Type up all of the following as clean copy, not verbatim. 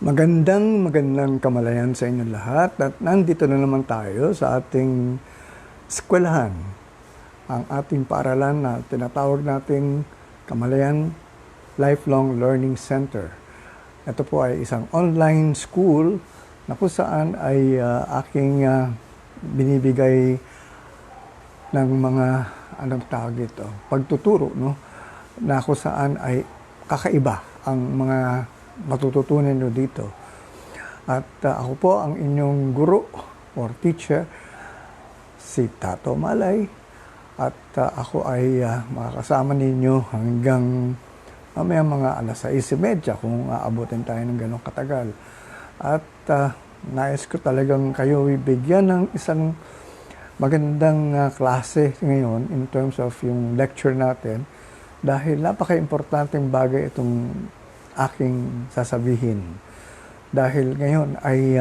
Magandang kamalayan sa inyong lahat at nandito na naman tayo sa ating eskwelahan, ang ating paaralan na tinatawag nating Kamalayan Lifelong Learning Center. Ito po ay isang online school na kung saan ay aking binibigay ng mga pagtuturo, no? Na kung saan ay kakaiba ang mga matututunan nyo dito. At ako po ang inyong guro or teacher, si Tato Malay. At ako ay makakasama ninyo hanggang mamaya mga alas 6:30 kung aabutin tayo ng ganong katagal. At nais ko talagang kayo ibigyan ng isang magandang klase ngayon in terms of yung lecture natin dahil napaka-importanteng bagay itong aking sasabihin. Dahil ngayon ay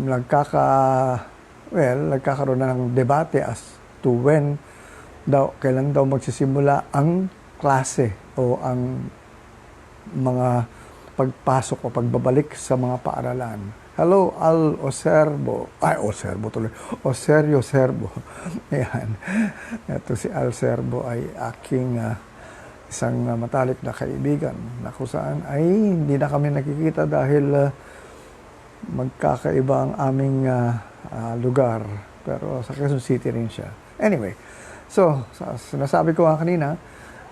nagkakaroon na ng debate as to kailan daw magsisimula ang klase o ang mga pagpasok o pagbabalik sa mga paaralan. Hello, Oserio Serbo. Ayan. Ito si Al Serbo ay aking isang matalik na kaibigan na kung saan ay hindi na kami nakikita dahil magkakaiba ang aming lugar. Pero sa Quezon City rin siya. Anyway, so sinasabi ko kanina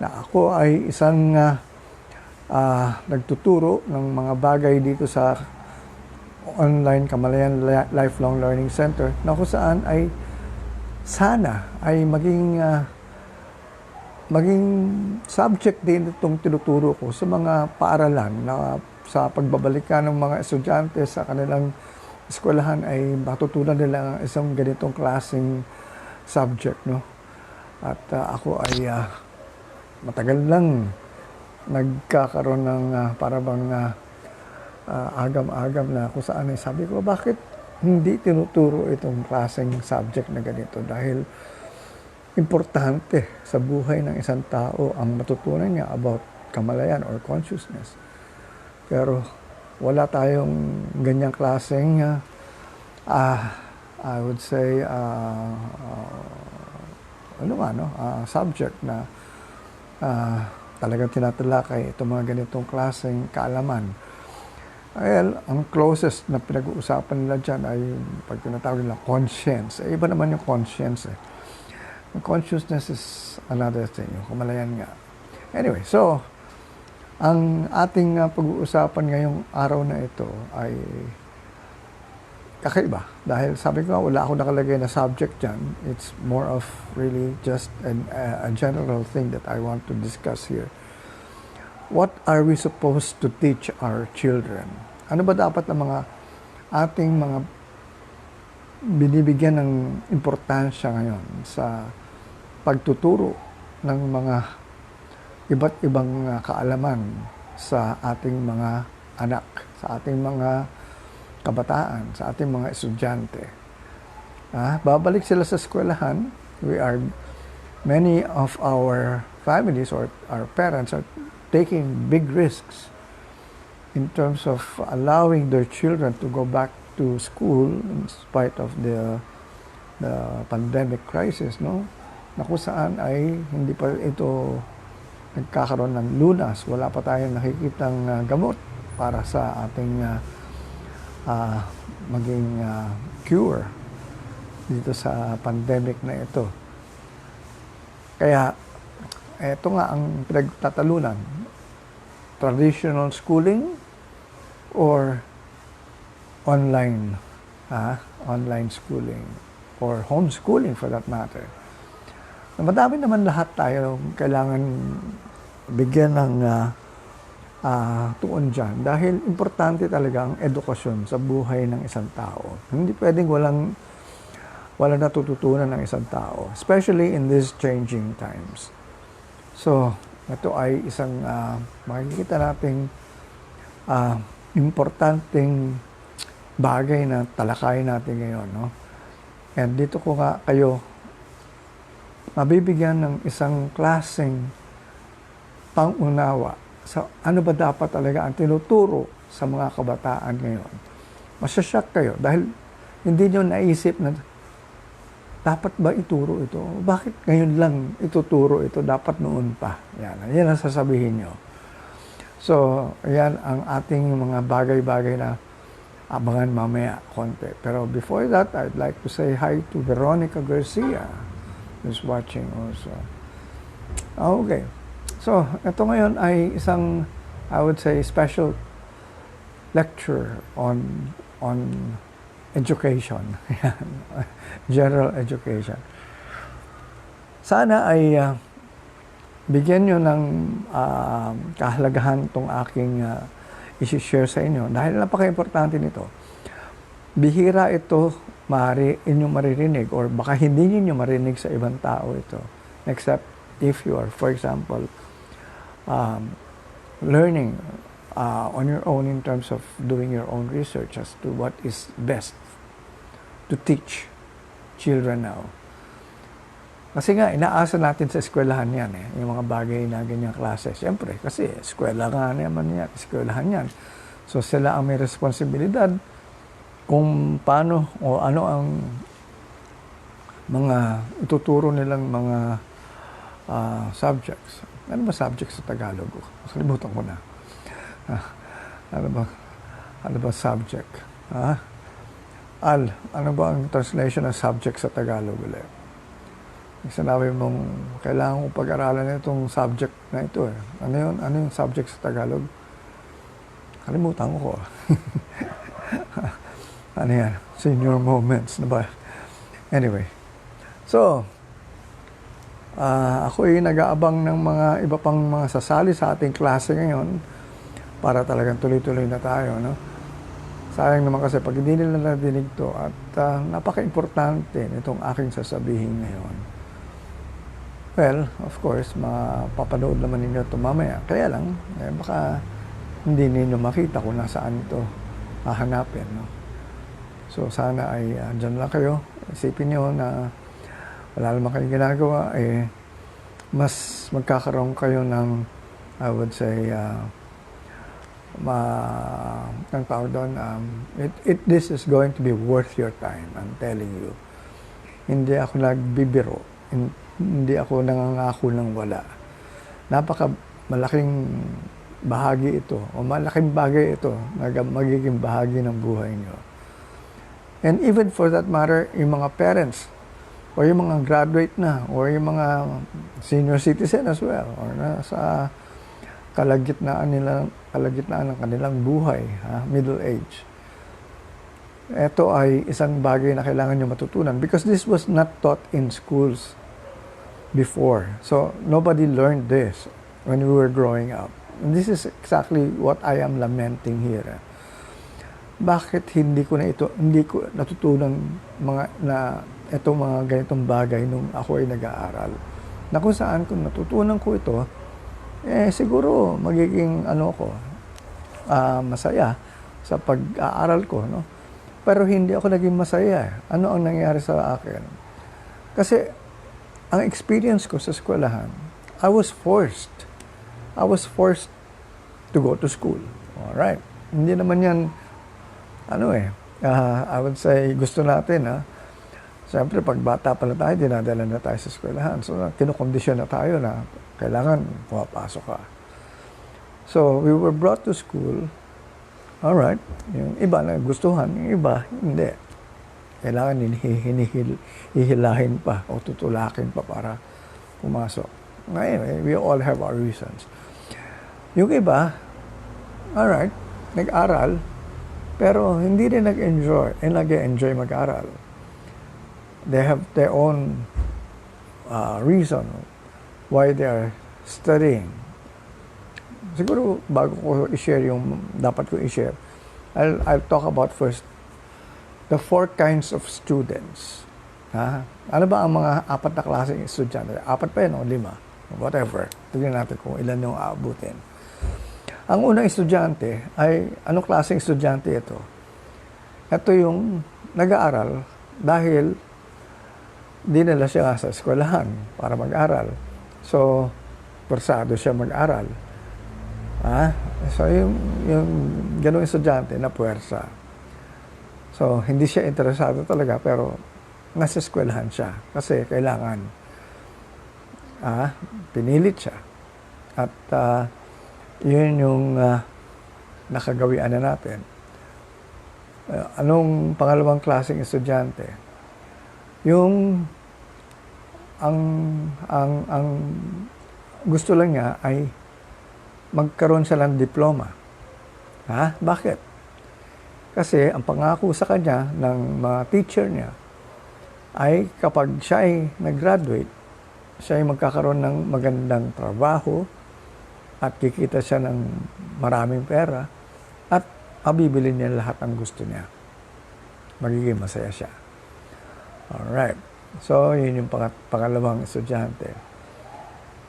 na ako ay isang nagtuturo ng mga bagay dito sa online Kamalayan Lifelong Learning Center na kung saan ay sana ay maging subject din itong tinuturo ko sa mga paaralan na sa pagbabalikan ng mga estudyante sa kanilang eskwelahan ay matutunan nila ang isang ganitong klaseng subject, no? At ako ay matagal lang nagkakaroon ng agam-agam na kung saan ay sabi ko, bakit hindi tinuturo itong klaseng subject na ganito? Dahil importante sa buhay ng isang tao ang matutunan niya about kamalayan or consciousness. Pero wala tayong ganyang klaseng I would say subject na talagang tinatalakay itong mga ganitong klaseng kaalaman. Well, ang closest na pinag-uusapan nila dyan ay pag tinatawag nila conscience. Iba naman yung conscience. Consciousness is another thing, yung kamalayan nga. Anyway, so, ang ating pag-uusapan ngayong araw na ito ay kakaiba. Dahil sabi ko, wala ako nakalagay na subject dyan. It's more of really just a general thing that I want to discuss here. What are we supposed to teach our children? Ano ba dapat ang mga ating mga binibigyan ng importansya ngayon sa pagtuturo ng mga iba't ibang kaalaman sa ating mga anak, sa ating mga kabataan, sa ating mga estudyante. Babalik sila sa eskwelahan. Many of our families or our parents are taking big risks in terms of allowing their children to go back to school in spite of the pandemic crisis, no? Na kung saan ay hindi pa ito nagkakaroon ng lunas. Wala pa tayong nakikitang gamot para sa ating maging cure dito sa pandemic na ito. Kaya ito nga ang pinagtatalunan. Traditional schooling or online schooling or homeschooling for that matter. Madami naman lahat tayo kailangan bigyan ng tuon dyan dahil importante talaga ang edukasyon sa buhay ng isang tao. Hindi pwedeng walang natututunan ng isang tao, especially in these changing times. So, ito ay isang makikita nating importanteng bagay na talakayin natin ngayon, no? And dito ko nga kayo mabibigyan ng isang klaseng pangunawa sa ano ba dapat talaga ang tinuturo sa mga kabataan ngayon. Masashock kayo dahil hindi nyo naisip na dapat ba ituro ito? Bakit ngayon lang ituturo ito? Dapat noon pa. Yan ang sasabihin nyo. So, yan ang ating mga bagay-bagay na abangan mamaya konti. Pero before that, I'd like to say hi to Veronica Garcia, who's watching also. Okay. So, ito ngayon ay isang, I would say, special lecture on education. General education. Sana ay bigyan nyo ng kahalagahan itong aking isi-share sa inyo dahil napaka-importante nito. Bihira ito inyong maririnig or baka hindi niyo marinig sa ibang tao ito except if you are, for example, learning on your own in terms of doing your own research as to what is best to teach children now. Kasi nga, inaasa natin sa eskwelahan yan yung mga bagay na ganyang klase. Siyempre, kasi eskwela nga naman yan, eskwelahan yan. So sila ang may responsibilidad kung paano o ano ang mga ituturo nilang mga subjects. Ano ba subjects sa Tagalog? Kalimutan ko na. Ano ba subject? Ano ba ang translation ng subject sa Tagalog ulit? Sinabi mong kailangan kong pag-aralan itong subject na ito Ano yun? Ano yung subject sa Tagalog? Kalimutan ko. Ano yan? Senior moments na ba? Anyway. So, ako ay nag-aabang ng mga iba pang mga sasali sa ating klase ngayon para talagang tuloy-tuloy na tayo, no? Sayang naman kasi pag hindi nila nadinig to at napaka-importante nitong aking sasabihin ngayon. Well, of course, mapapanood naman ninyo ito mamaya. Kaya lang, baka hindi ninyo makita kung nasaan ito hahanapin, no? So, sana ay dyan lang kayo. Isipin nyo na wala naman kayong ginagawa, mas magkakaroon kayo ng, I would say, ang tawag doon, this is going to be worth your time, I'm telling you. Hindi ako nagbibiro, hindi ako nangangako ng wala. Malaking bahagi ito, o malaking bagay ito, magiging bahagi ng buhay nyo. And even for that matter, yung mga parents, o yung mga graduate na, o yung mga senior citizen as well, or nasa kalagitnaan ng kanilang buhay, middle age. Ito ay isang bagay na kailangan nyo matutunan because this was not taught in schools before. So, nobody learned this when we were growing up. And this is exactly what I am lamenting here. Bakit hindi ko natutunan itong mga ganitong bagay nung ako ay nag-aaral? Na kung saan kung natutunan ko ito, siguro magiging masaya sa pag-aaral ko, no? Pero hindi ako naging masaya. Ano ang nangyari sa akin? Kasi ang experience ko sa eskwelahan, I was forced to go to school. Alright. Hindi naman yan, I would say, gusto natin, Siyempre, pag bata pala tayo, dinadala na tayo sa eskwelahan. So, kinukondisyon na tayo na kailangan pumapasok ka. So, we were brought to school. Alright. Yung iba na gustuhan, yung iba, hindi. Kailangan hihilahin pa o tutulakin pa para pumasok. Anyway, we all have our reasons. Yung iba, alright, nag-aral, pero hindi rin nag-enjoy mag-aral. They have their own reason why they are studying. Siguro bago ko i-share yung dapat ko i-share, I'll talk about first the 4 kinds of students. Ano ba ang mga 4 na klaseng estudyante? 4 pa yun o 5? Whatever. Tignan natin kung ilan yung aabutin. Ang unang estudyante ay, anong klaseng estudyante ito? Ito yung nag-aaral dahil dinala siya sa eskwelahan para mag-aral. So, persado siya mag-aral. Ha? So, yung ganung estudyante na puwersa. So, hindi siya interesado talaga, pero nasa eskwelahan siya. Kasi kailangan, pinilit siya. At yun yung nakagawian na natin. Anong pangalawang klaseng estudyante? Yung ang gusto lang niya ay magkaroon siya ng diploma. Bakit? Kasi ang pangako sa kanya ng mga teacher niya ay kapag siya ay nag-graduate, siya ay magkakaroon ng magandang trabaho at kikita siya ng maraming pera at mabibili niya lahat ng gusto niya. Magiging masaya siya. Alright. So, yun yung pangalawang estudyante.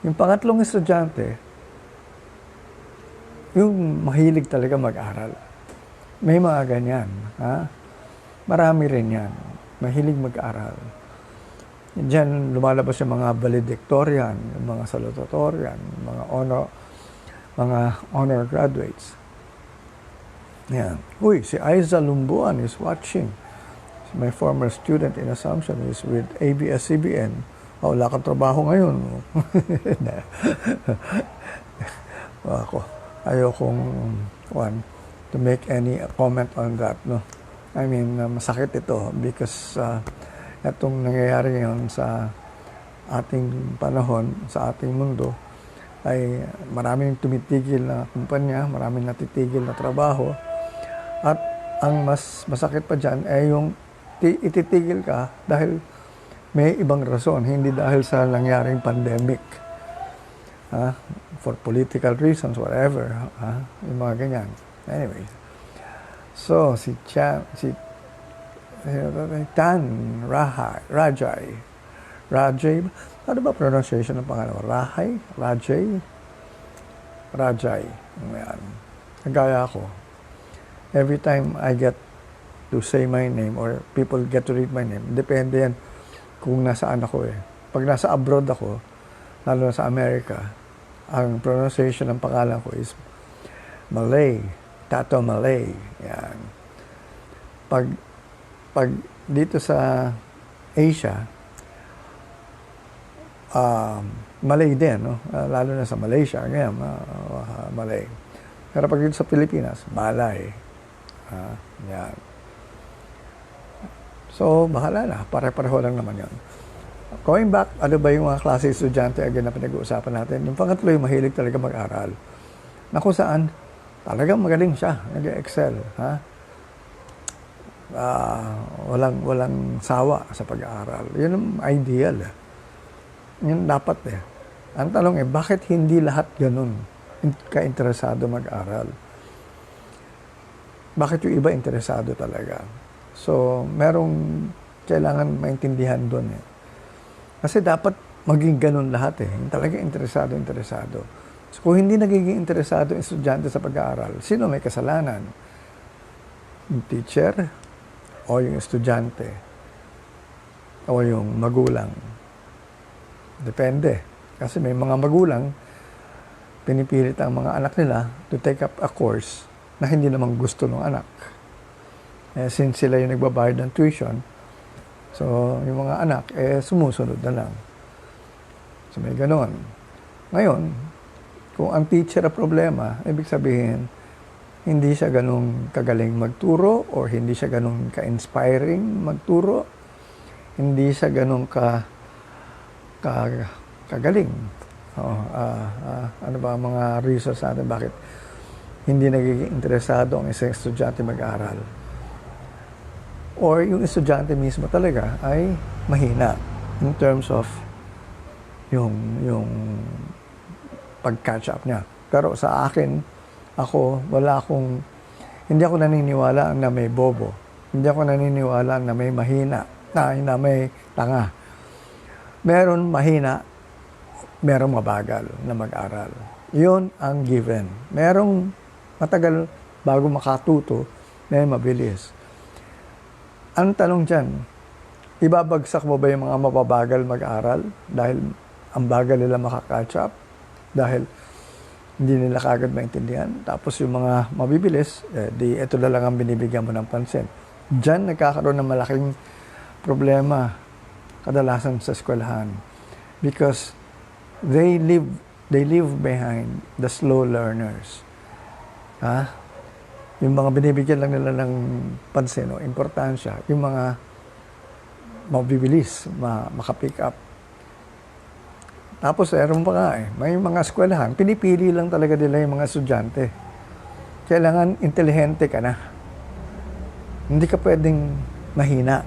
Yung pangatlong estudyante, yung mahilig talaga mag-aral. May mga ganyan. Marami rin yan. Mahilig mag-aral. Diyan lumalabas yung mga valedictorian, yung mga salutatorian, mga honor graduates. Yan. Uy, si Aiza Lumbuan is watching. My former student in Assumption is with ABS-CBN. Wala kang trabaho ngayon. Ayokong to make any comment on that. No? I mean, masakit ito because itong nangyayari ngayon sa ating panahon, sa ating mundo, ay maraming tumitigil na kumpanya, maraming natitigil na trabaho. At ang mas masakit pa dyan ay yung ititigil ka dahil may ibang rason, hindi dahil sa nangyaring pandemic. For political reasons, whatever. Yung mga ganyan. Anyway. So, si Tan Rajay. Ano ba pronunciation ng pangalan? Rajay. Ayan. Kagaya ako. Every time I get to say my name or people get to read my name, depende yan kung nasaan ako eh. Pag nasa abroad ako, lalo na sa Amerika, ang pronunciation ng pangalan ko is Malay. Tato Malay. Yan. Pag dito sa Asia, Malay din, no? Lalo na sa Malaysia, ngayon, Malay. Pero pag dito sa Pilipinas, Malay. Yan. So, bahala na. Pare-pareho lang naman yun. Going back, ano ba yung mga klase estudyante again na pinag-uusapan natin? Yung pangatlo, yung mahilig talaga mag-aral. Na kung saan, talagang magaling siya. Nag-excel. Walang sawa sa pag-aaral. Yun ang ideal. Yun dapat eh. Ang tanong bakit hindi lahat ganun ka-interesado mag-aral? Bakit yung iba interesado talaga? So, merong kailangan maintindihan doon eh. Kasi dapat maging ganun lahat eh. Talagang interesado. So, kung hindi nagiging interesado ang estudyante sa pag-aaral, sino may kasalanan? Yung teacher o yung estudyante o yung magulang? Depende. Kasi may mga magulang, pinipilit ang mga anak nila to take up a course na hindi naman gusto ng anak. Since sila yung nagbabayad ng tuition, so yung mga anak, sumusunod na lang. So may ganon. Ngayon, kung ang teacher ang problema, ibig sabihin, hindi siya ganun kagaling magturo or hindi siya ganun ka-inspiring magturo, hindi siya ganun kagaling. Ano ba ang mga reasons natin bakit hindi nagiging interesado ang isang estudyante mag-aral? Or yung estudyante mismo talaga ay mahina in terms of yung pag-catch up niya. Pero sa akin, hindi ako naniniwala na may bobo. Hindi ako naniniwala na may mahina, na may tanga. Meron mahina, merong mabagal na mag-aral. Yun ang given. Merong matagal bago makatuto, may mabilis. Ang tanong dyan, ibabagsak mo ba yung mga mababagal mag-aral dahil ang bagal nila makakatch up? Dahil hindi nila kagad maintindihan. Tapos yung mga mabibilis, di ito na lang ang binibigyan mo ng pansin. Diyan nagkakaroon ng malaking problema kadalasan sa eskwelahan because they leave behind the slow learners. Yung mga binibigyan lang nila ng pansin o importansya, yung mga mabibilis, makapick up. Tapos, meron pa nga may mga eskwelahan, pinipili lang talaga nila yung mga estudyante. Kailangan intelihente ka na. Hindi ka pwedeng mahina.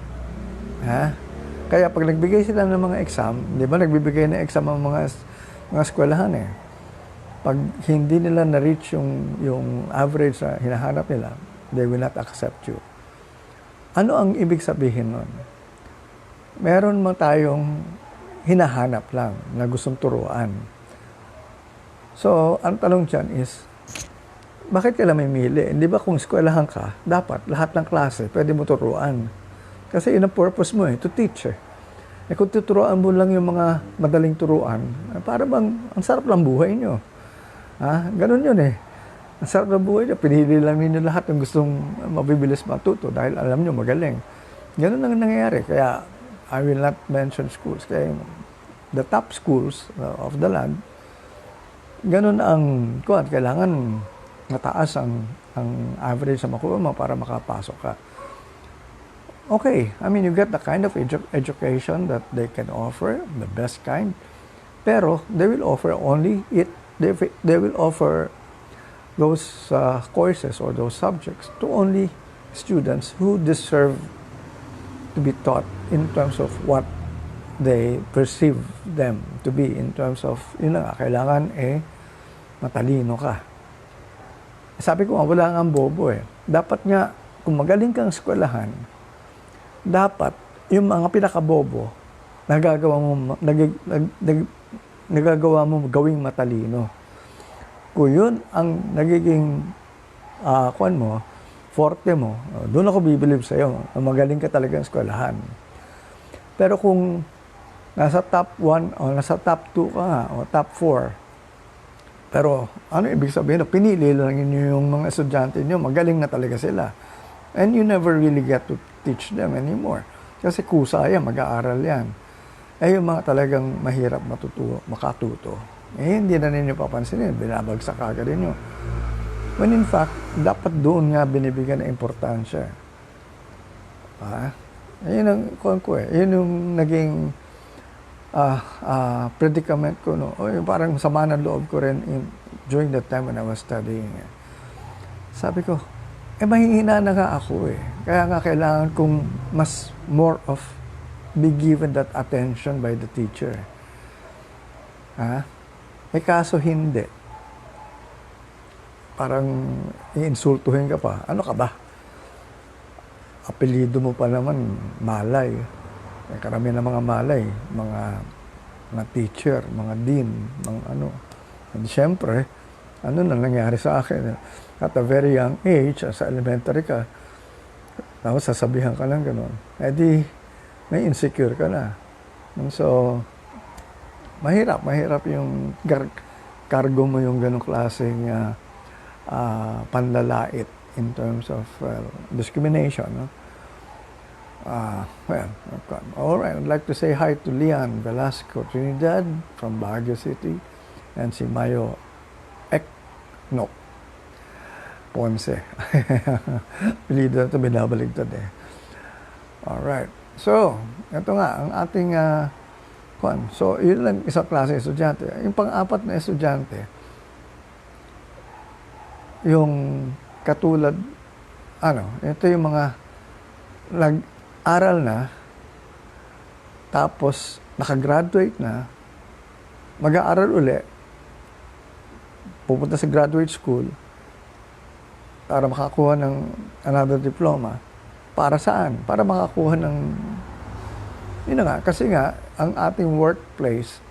Kaya pag nagbigay sila ng mga exam, di ba nagbibigay ng exam ang mga eskwelahan Pag hindi nila na-reach yung average na hinahanap nila, they will not accept you. Ano ang ibig sabihin nun? Meron mo tayong hinahanap lang na gustong turuan. So, ang tanong dyan is, bakit ka lang mamili? Hindi ba kung eskwelahan ka, dapat lahat ng klase pwede mo turuan? Kasi yun ang purpose mo to teach kung tuturuan mo lang yung mga madaling turuan, para bang ang sarap lang buhay nyo. Ganun yun Ang sarap ng buhay nyo, pinili lang ninyo lahat ng gustong mabibilis matuto dahil alam nyo magaling. Ganun ang nangyayari. Kaya, I will not mention schools. Kaya the top schools of the land, ganun ang kailangan mataas ang average sa makuha mo para makapasok ka. Okay, I mean, you get the kind of education that they can offer, the best kind, pero they will offer only they will offer those courses or those subjects to only students who deserve to be taught in terms of what they perceive them to be, in terms of, kailangan matalino ka. Sabi ko wala nga bobo Dapat nga, kung magaling kang eskwelahan, dapat yung mga pinakabobo, nagagawa mo gawing matalino. Kung yun ang nagiging forte mo, doon ako bibilib sa'yo. Magaling ka talagang eskwelahan. Pero kung nasa top 1 o nasa top 2 ka nga, o top 4, pero ano ibig sabihin? Pinili lang yung mga estudyante nyo, magaling na talaga sila. And you never really get to teach them anymore. Kasi kusa yan, mag-aaral yan. Yung mga talagang mahirap makatuto, hindi na ninyo papansinin, binabagsak agad ninyo. When in fact, dapat doon nga binibigyan ng importansya. Yun ang yun yung naging predicament ko. Yung parang sama ng loob ko rin during that time when I was studying. Sabi ko, mahihina na nga ako Kaya nga kailangan kong more of be given that attention by the teacher. Kaso hindi. Parang iinsultuhin ka pa. Ano ka ba? Apelido mo pa naman, malay. Karamihan ng mga malay, mga teacher, mga dean, mga ano. And siyempre, ano na nangyari sa akin? At a very young age, sa elementary ka, tapos sasabihan ka lang gano'n. May insecure ka na. And so, mahirap yung cargo mo yung gano'ng klaseng panlalait in terms of discrimination. All right. I'd like to say hi to Leon Velasco Trinidad from Baguio City and si Mayo Ekno Ponce. Pilido na ito, binabaligtad All right. So, ito nga, ang ating So, yun lang isang klase estudyante. Yung pang-apat na estudyante, yung katulad, ito yung mga nag-aral na, tapos nakagraduate na, mag-aaral uli, pupunta sa graduate school, para makakuha ng another diploma. Para saan? Para makakuha ng, kasi nga, ang ating workplace,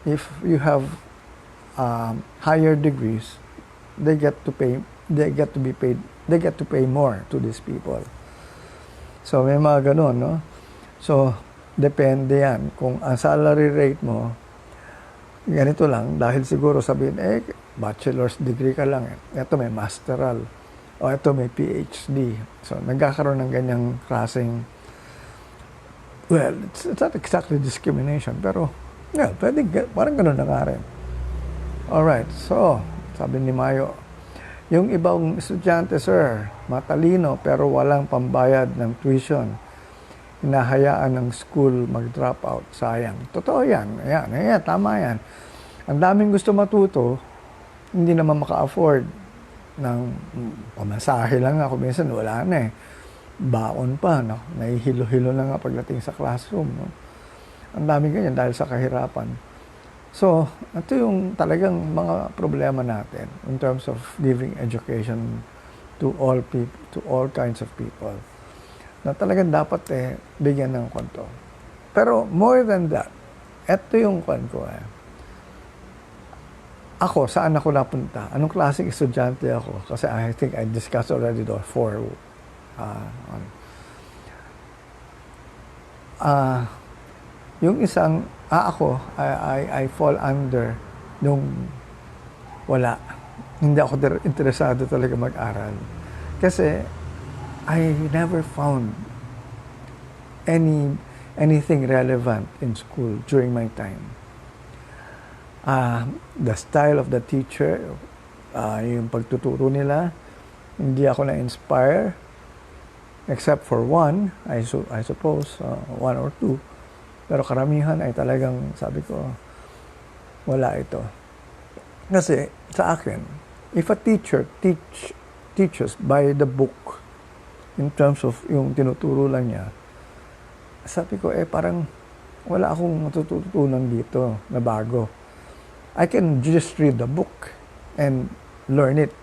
if you have higher degrees, they get to pay more to these people. So, may mga ganun, no? So, depende yan. Kung ang salary rate mo, ganito lang, dahil siguro sabihin, bachelor's degree ka lang eh. Ito may masteral. O ito may PhD. So, nagkakaroon ng ganyang klaseng, well, it's not exactly discrimination, pero, yeah, pwede, parang ganun na nga rin. Alright, so, sabi ni Mayo, yung ibang estudyante, sir, matalino pero walang pambayad ng tuition. Hinahayaan ng school mag-drop out. Sayang. Totoo yan. Ayan, tama yan. Ang daming gusto matuto, hindi naman maka-afford ng pamasahe lang ako. Minsan wala na eh. Baon pa. No? Nahihilo-hilo na nga pagdating sa classroom. No? Ang daming ganyan dahil sa kahirapan. So, ito yung talagang mga problema natin in terms of giving education to all people, to all kinds of people. Na talagang dapat bigyan ng kwento. Pero more than that, ito yung kwento Ako, saan ako napunta? Anong klaseng estudyante ako? Kasi I think I discussed already the yung isang, ako, I fall under nung wala. Hindi ako interesado talaga mag-aral. Kasi I never found anything relevant in school during my time. The style of the teacher, yung pagtuturo nila, hindi ako na-inspire, except for one, I suppose, one or two. Pero karamihan ay talagang, sabi ko, wala ito. Kasi sa akin, if a teacher teaches by the book, in terms of yung tinuturo lang niya, sabi ko, parang wala akong matututunan dito na bago. I can just read the book and learn it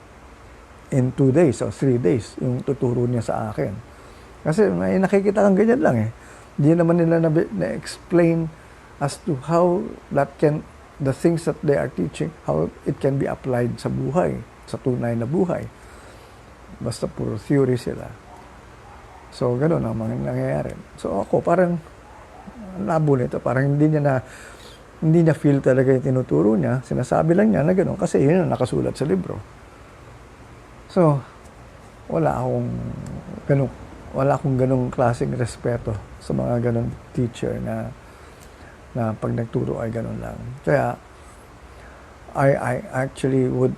in 2 days or 3 days, yung tuturo niya sa akin. Kasi may nakikita kang ganyan lang Hindi naman nila na-explain as to how the things that they are teaching, how it can be applied sa buhay, sa tunay na buhay. Basta puro theory sila. So, gano'n ang mga nangyayari. So, ako, parang labo nito. Parang hindi niya feel talaga yung tinuturo niya. Sinasabi lang niya na gano'n kasi yun ang nakasulat sa libro. So, wala akong ganong klaseng respeto sa mga ganong teacher na pag nagturo ay ganon lang. Kaya, I actually would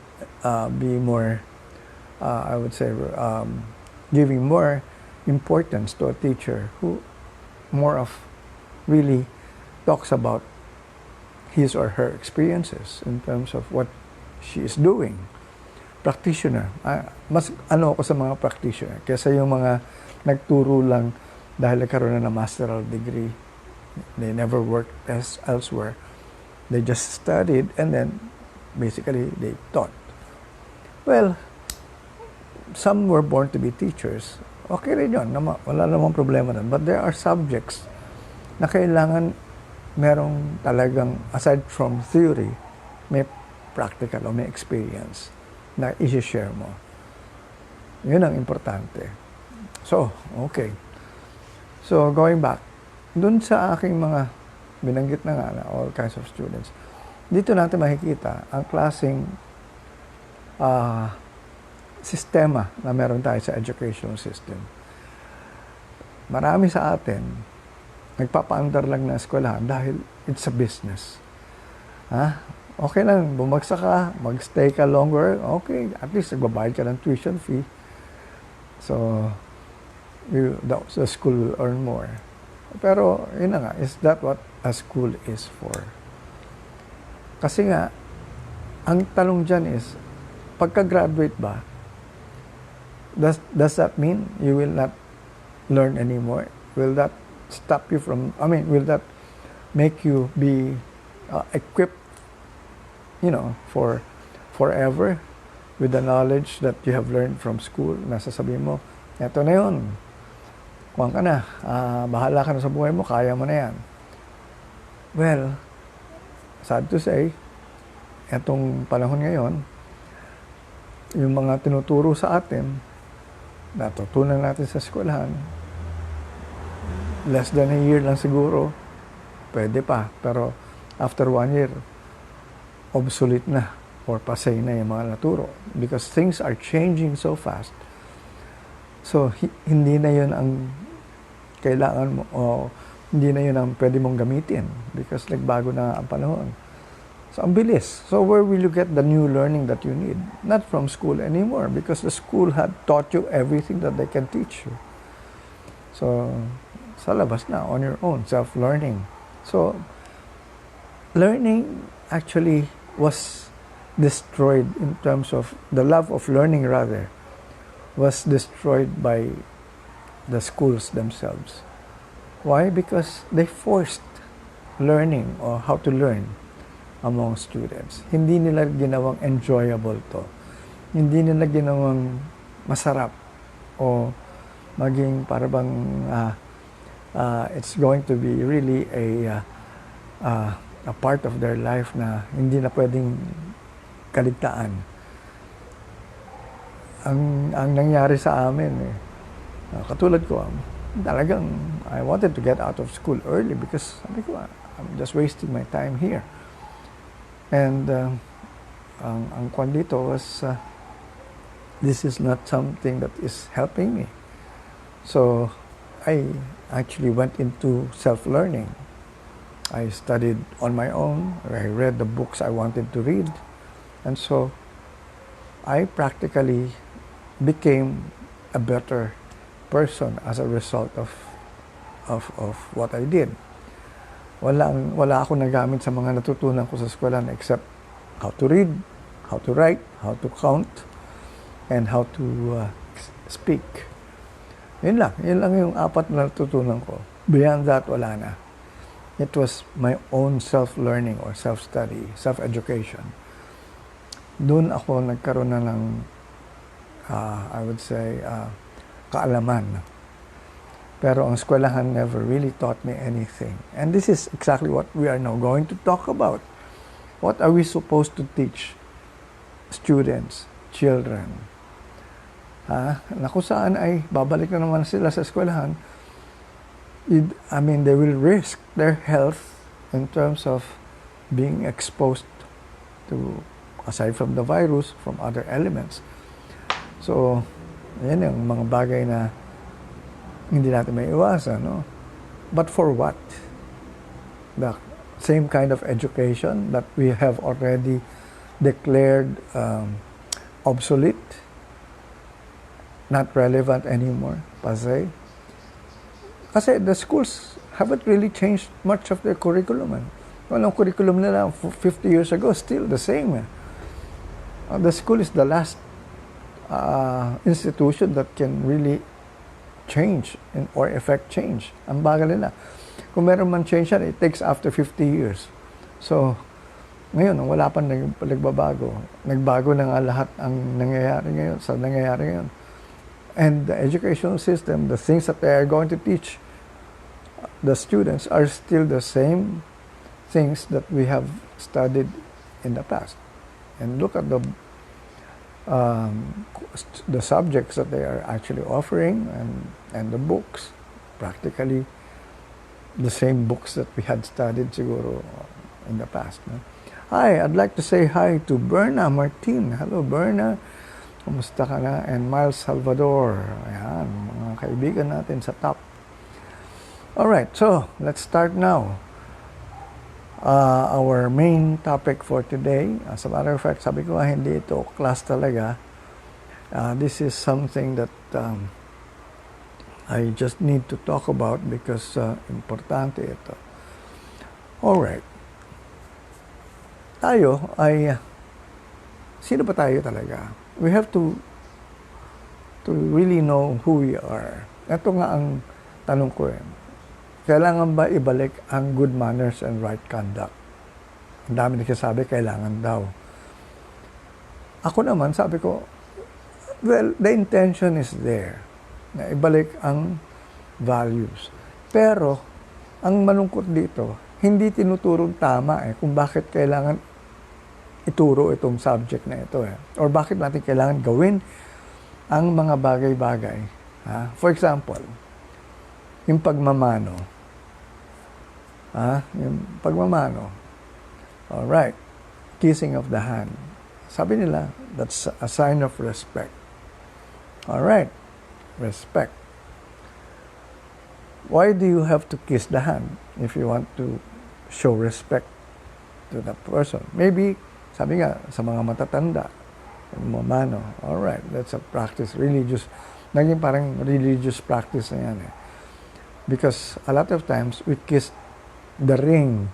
be more, I would say, giving more importance to a teacher who more of really talks about his or her experiences in terms of what she is doing. Practitioner. Mas ako sa mga practitioner kaysa yung mga nagturo lang dahil nagkaroon na ng masteral degree. They never worked elsewhere. They just studied and then basically they taught. Well, some were born to be teachers. Okay rin yun. Wala namang problema nun. But there are subjects na kailangan merong talagang, aside from theory, may practical o may experience na i-share mo. Yun ang importante. So, okay. So, going back, dun sa aking mga binanggit na nga na all kinds of students, dito natin makikita ang klaseng sistema na meron tayo sa educational system. Marami sa atin nagpapaandar lang na eskwelahan dahil it's a business. Okay lang, bumagsak ka, magstay ka longer, okay, at least nagbabayad ka ng tuition fee. So, the school will earn more. Pero, yun na nga, is that what a school is for? Kasi nga, ang tanong dyan is, pagka-graduate ba, does that mean you will not learn anymore? Will that stop you from, will that make you be equipped, for forever with the knowledge that you have learned from school? Nasasabihin mo, eto na yun. Kuhaan ka na. Bahala ka na sa buhay mo. Kaya mo na yan. Well, sad to say, etong panahon ngayon, yung mga tinuturo sa atin, natutunan natin sa eskwelahan, less than a year lang siguro, pwede pa. Pero after 1 year, obsolete na or pasay na yung mga naturo because things are changing so fast. So, hindi na yun ang kailangan mo o hindi na yun ang pwede mong gamitin because nagbago na ang panahon. So, ang bilis. So, where will you get the new learning that you need? Not from school anymore because the school had taught you everything that they can teach you. So, sa labas na, on your own, self-learning. So, learning actually was destroyed in terms of, the love of learning rather, was destroyed by the schools themselves. Why? Because they forced learning or how to learn among students. Hindi nila ginawang enjoyable to. Hindi nila ginawang masarap o maging parang it's going to be really a part of their life na hindi na pwedeng kaligtaan. Ang nangyari sa amin, katulad ko, talagang I wanted to get out of school early because sabi ko, I'm just wasting my time here. And ang kwan dito was, this is not something that is helping me. So I actually went into self-learning. I studied on my own. I read the books I wanted to read. And so I practically became a better person as a result of what I did. Wala ako nagamit sa mga natutunan ko sa eskwelahan except how to read, how to write, how to count, and how to speak. Yun lang yung 4 na natutunan ko. Beyond that, wala na. It was my own self-learning or self-study, self-education. Doon ako nagkaroon na ng, I would say, kaalaman. Pero ang eskwelahan never really taught me anything. And this is exactly what we are now going to talk about. What are we supposed to teach students, children? Na kung saan ay babalik na naman sila sa eskwelahan, they will risk their health in terms of being exposed to, aside from the virus, from other elements. So, yan yung mga bagay na hindi natin may iwasan, no? But for what? The same kind of education that we have already declared obsolete, not relevant anymore, pasay. Kasi the schools haven't really changed much of their curriculum. Walang curriculum nila 50 years ago, still the same. The school is the last institution that can really change or effect change. Ang bagal nila. Kung meron man change yan, it takes after 50 years. So, ngayon, wala pa nagbabago. Nagbago na nga lahat ang nangyayari ngayon. And the educational system, the things that they are going to teach the students are still the same things that we have studied in the past. And look at the subjects that they are actually offering and the books, practically the same books that we had studied siguro in the past. No? Hi, I'd like to say hi to Berna Martin. Hello, Berna. Kumusta ka na? And Miles Salvador. Ayan, mga kaibigan natin sa top. Alright, so let's start now. Our main topic for today, as a matter of fact, sabi ko hindi ito class talaga. This is something that I just need to talk about because importante ito. Alright. Tayo ay, sino ba tayo talaga? We have to really know who we are. Ito nga ang tanong ko Kailangan ba ibalik ang good manners and right conduct? Ang dami nagsasabi, kailangan daw. Ako naman, sabi ko, well, the intention is there na ibalik ang values. Pero, ang malungkot dito, hindi tinuturong tama kung bakit kailangan ituro itong subject na ito or bakit natin kailangan gawin ang mga bagay-bagay. For example, yung pagmamano. Yung pagmamano. Alright. kissing of the hand. Sabi nila, that's a sign of respect. All right, respect. Why do you have to kiss the hand if you want to show respect to the person? Maybe, sabi nga, sa mga matatanda, mano, all right, that's a practice, religious, naging parang religious practice na yan eh. Because a lot of times, we kiss the ring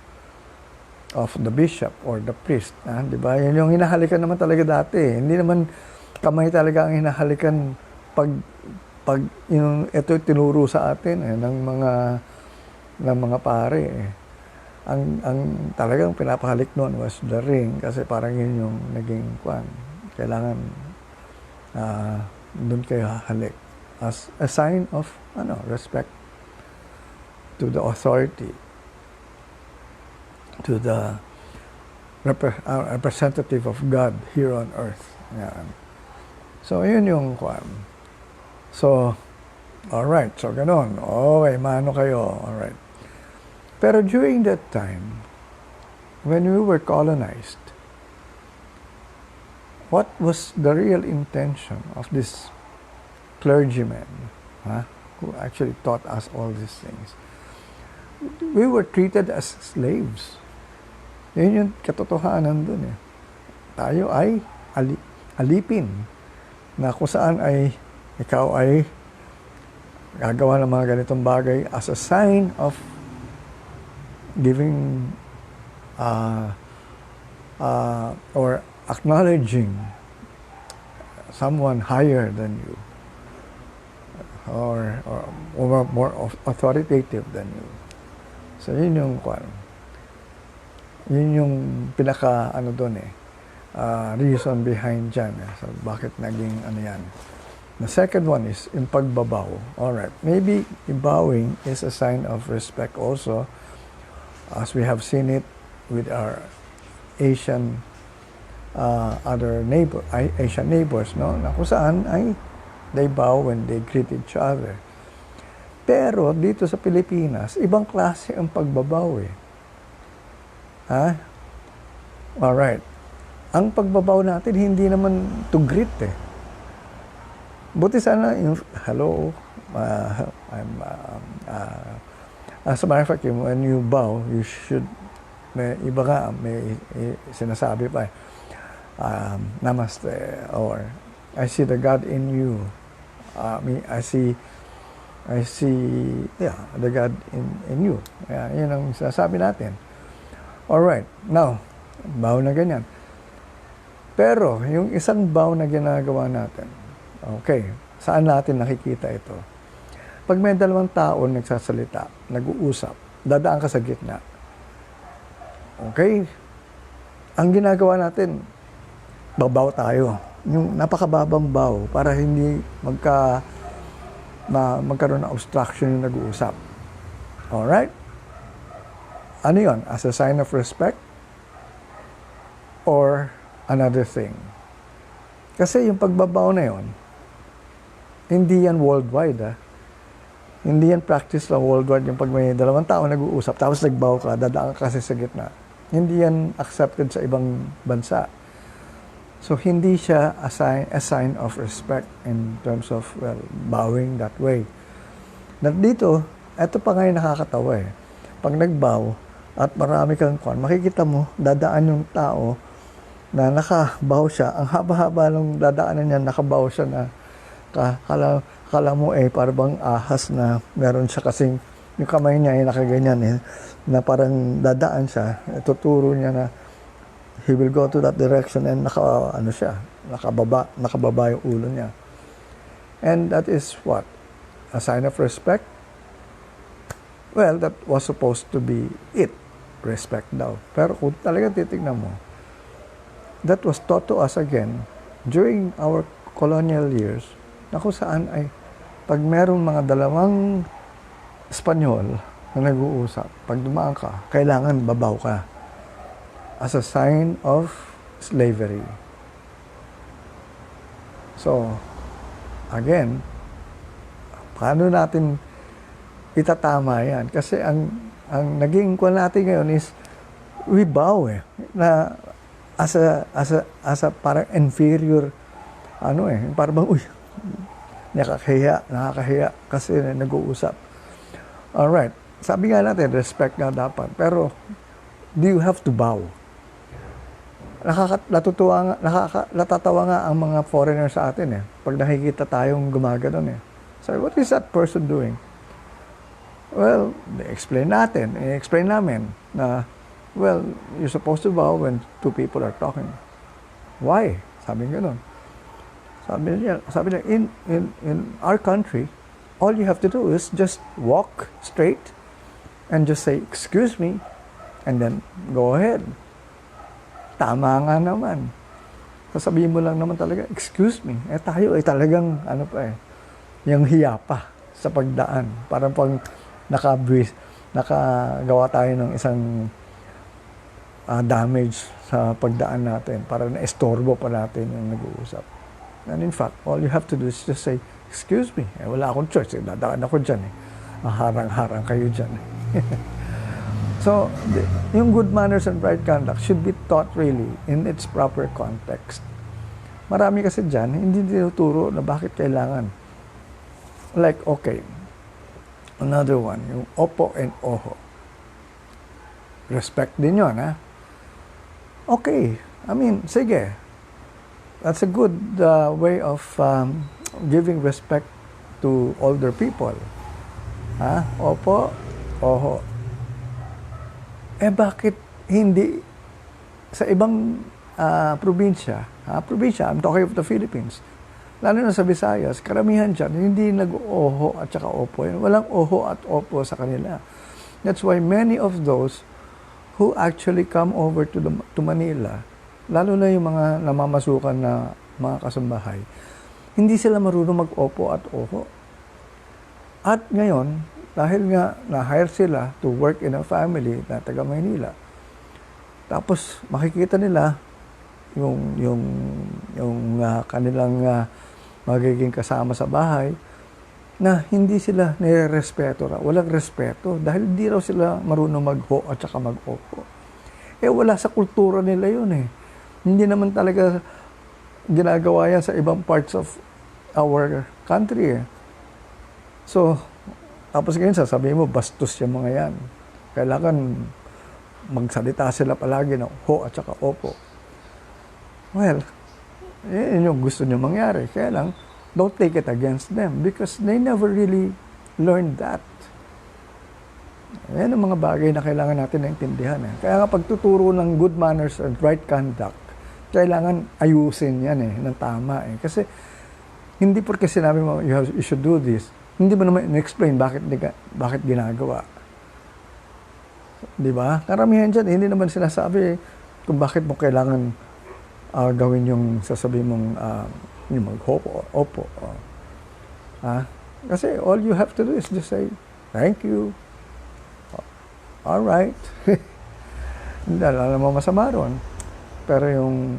of the bishop or the priest. Di ba? Yan yung hinahalikan naman talaga dati. Hindi naman kamay talaga ang hinahalikan pag yung ito tinuro sa atin ng mga pare. Ang talagang pinapahalik noon was the ring kasi parang yun yung naging kailangan doon kayo halik as a sign of respect to the authority, to the representative of God here on earth. Yan. So, yun yung So, alright. So, ganun. Okay, mano kayo. Alright. Pero during that time, when we were colonized, what was the real intention of this clergyman who actually taught us all these things? We were treated as slaves. Yun yung katotohanan dun eh. Tayo ay alipin na kung saan ay ikaw ay gagawa ng mga ganitong bagay as a sign of giving or acknowledging someone higher than you or more authoritative than you. So, yun yung pinaka doon reason behind dyan. So, bakit naging yan. The second one is in pagbabaw. Alright, maybe bowing is a sign of respect also, as we have seen it with our Asian Asian neighbors, no? Na kung saan ay they bow when they greet each other. Pero dito sa Pilipinas, ibang klase ang pagbabaw eh. Alright. Ang pagbabaw natin, hindi naman to greet eh. Buti sana yung, hello, as a matter of fact, when you bow, you should, may sinasabi pa namaste, or I see the God in you. I see, the God in you. Yun ang sinasabi natin. Alright, now, bow na ganyan. Pero, yung isang bow na ginagawa natin, okay, saan natin nakikita ito? Pag may dalawang tao nagsasalita, nag-uusap, dadaan ka sa gitna. Okay? Ang ginagawa natin, babaw tayo. Yung napakababang bow para hindi magkaroon ng obstruction yung nag-uusap. Alright? Ano yun? As a sign of respect? Or another thing? Kasi yung pagbabaw na yun, hindi yan worldwide. Hindi yan practice lang worldwide. Yung pag may dalawang tao nag-uusap, tapos nagbaw ka, dadaan ka kasi sa gitna. Hindi yan accepted sa ibang bansa. So, hindi siya a sign of respect in terms of, bowing that way. Dito, ito pa nga yung nakakatawa eh. Pag nagbow at marami kang makikita mo, dadaan yung tao na nakabow siya. Ang haba-haba ng dadaanan niya, nakabow siya na kala mo parang ahas na meron siya kasing yung kamay niya ay nakaganyan na parang dadaan siya. Tuturo niya na he will go to that direction and nakababa yung ulo niya. And that is what? A sign of respect? Well, that was supposed to be it. Respect daw. Pero kung talaga titignan mo, that was taught to us again during our colonial years na kung saan ay pag meron mga dalawang Espanyol na nag-uusap, pag dumaan ka, kailangan babaw ka as a sign of slavery. So, again, paano natin itatama yan? Kasi ang naging kwan natin ngayon is we bow na as a parang inferior, parang bang, uy, nakakahiya kasi nag-uusap. Alright, sabi nga natin, respect nga dapat, pero do you have to bow? Natatawa nga ang mga foreigner sa atin pag nakikita tayong gumaganon So, what is that person doing? Well, explain namin na, well, you're supposed to bow when two people are talking. Why? Sabi gano'n. Sabi niya, in our country, all you have to do is just walk straight and just say, excuse me, and then go ahead. Tama nga naman. Sasabihin mo lang naman talaga, excuse me. Tayo ay talagang, yung hiya pa sa pagdaan. Parang pang nakagawa tayo ng isang damage sa pagdaan natin. Para na-estorbo pa natin yung nag-uusap. And in fact, all you have to do is just say, excuse me. Wala akong choice. Dadaan ako dyan harang-harang kayo dyan. So, yung good manners and right conduct should be taught really in its proper context. Marami kasi dyan, hindi tinuturo na bakit kailangan. Like, okay, another one, yung opo and oho. Respect din yun, Okay, sige. That's a good way of giving respect to older people. Opo, oho. Bakit hindi sa ibang probinsya, I'm talking of the Philippines, lalo na sa Visayas, karamihan dyan, hindi nag-oho at saka opo. Walang oho at opo sa kanila. That's why many of those who actually come over to Manila, lalo na yung mga namamasukan na mga kasambahay, hindi sila marunong mag-opo at oho. At ngayon, dahil nga na-hire sila to work in a family na taga Maynila. Tapos makikita nila yung kanilang magiging kasama sa bahay na hindi sila nire-respeto. Walang respeto dahil hindi raw sila marunong mag-ho at saka mag-opo. Wala sa kultura nila yun Hindi naman talaga ginagawa yan sa ibang parts of our country So, tapos ngayon sasabihin mo, bastos yung mga yan. Kailangan magsalita sila palagi ng ho at saka opo. Well, yun yung gusto nyo mangyari. Kaya lang, don't take it against them because they never really learned that. Yan ang mga bagay na kailangan natin naintindihan. Kaya nga pagtuturo ng good manners and right conduct, kailangan ayusin yan ng tama Kasi hindi porque sinabi mo, you should do this, hindi mo naman in-explain bakit ginagawa. Di ba? Karamihan dyan, hindi naman sinasabi kung bakit mo kailangan gawin yung sasabihin mong yung mag-opo. Kasi all you have to do is just say, thank you. All right. Hindi, alam mo masama ron. Pero yung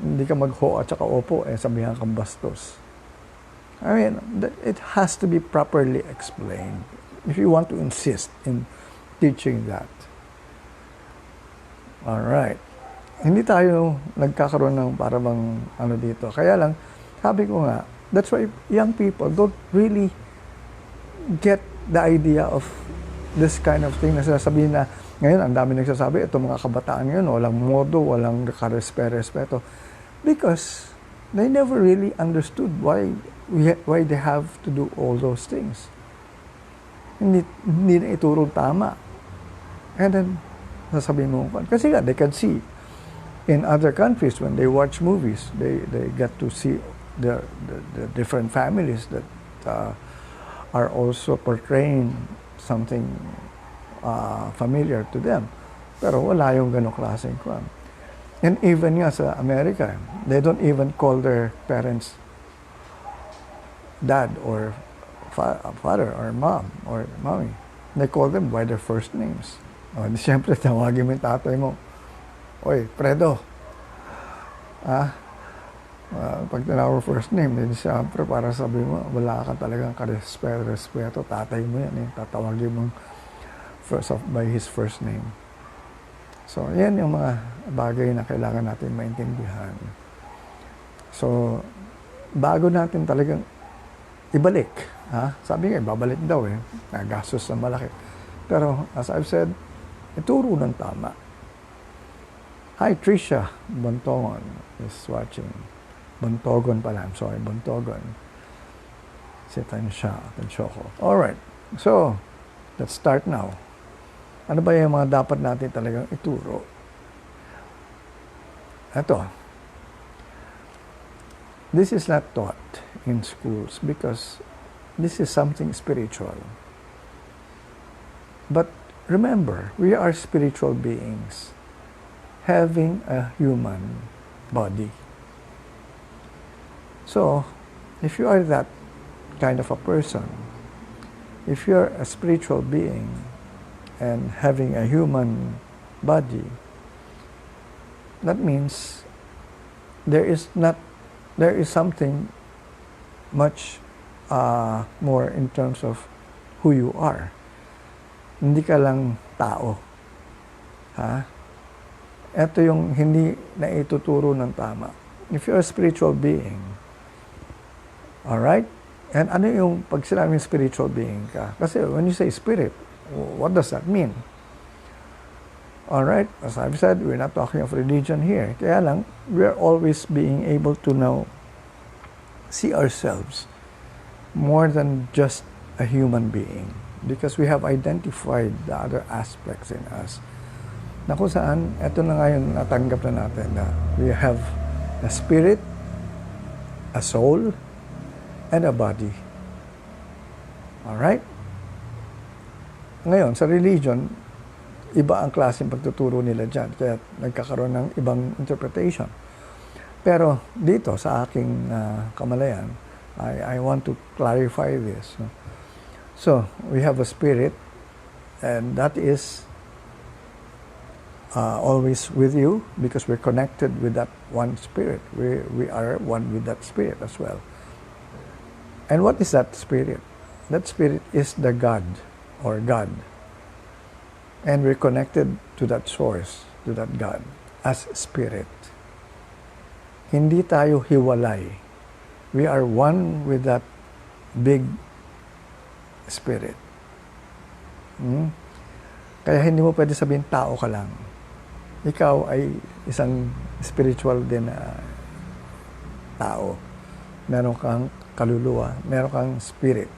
hindi ka mag-ho at saka opo, sabihan kang bastos. It has to be properly explained if you want to insist in teaching that. Alright. Hindi tayo nagkakaroon ng parang dito. Kaya lang, sabi ko nga, that's why young people don't really get the idea of this kind of thing na sinasabihin na ngayon, ang dami nagsasabi, ito mga kabataan ngayon, walang modo, walang respeto. Because they never really understood why they have to do all those things. Hindi na iturong tama. And then, sasabihin mo, kasi nga, they can see in other countries when they watch movies, they get to see the different families that are also portraying something familiar to them. Pero wala yung ganong klaseng kwan. And even nga sa America, they don't even call their parents dad or father or mom or mommy. They call them by their first names. Siyempre, tawagin mo yung tatay mo, oy, Fredo. Pag tinawag first name, then siyempre, para sabi mo, wala ka talagang respeto. Tatay mo yan, tatawagin mo by his first name. So, yan yung mga bagay na kailangan natin maintindihan. So, bago natin talagang ibalik, sabi nga, babalik daw nagastos na malaki. Pero, as I've said, ituro ng tama. Hi, Tricia Bontogon is watching. Bontogon pala, I'm sorry, Bontogon. Si Tansha Tansyoko. Alright, so, let's start now. Ano ba yung mga dapat natin talagang ituro? Ito. This is not taught in schools because this is something spiritual. But remember, we are spiritual beings having a human body. So, if you are that kind of a person, if you're a spiritual being and having a human body, that means there is something much more in terms of who you are. Hindi ka lang tao. Ito yung hindi na ituturo ng tama. If you're a spiritual being, alright? And ano yung pag sinabing spiritual being ka? Kasi when you say spirit, what does that mean? Alright, as I've said, we're not talking of religion here. Kaya lang, we're always being able to now see ourselves more than just a human being. Because we have identified the other aspects in us. Na kung saan, ito na nga yung natanggap na natin na we have a spirit, a soul, and a body. Alright? Ngayon, sa religion, iba ang klaseng pagtuturo nila dyan. Kaya nagkakaroon ng ibang interpretation. Pero dito, sa aking kamalayan, I want to clarify this. So, we have a spirit, and that is always with you because we're connected with that one spirit. We are one with that spirit as well. And what is that spirit? That spirit is the God or God. And we're connected to that source, to that God, as spirit. Hindi tayo hiwalay. We are one with that big spirit. Kaya hindi mo pwede sabihin tao ka lang. Ikaw ay isang spiritual din na tao. Meron kang kaluluwa, meron kang spirit.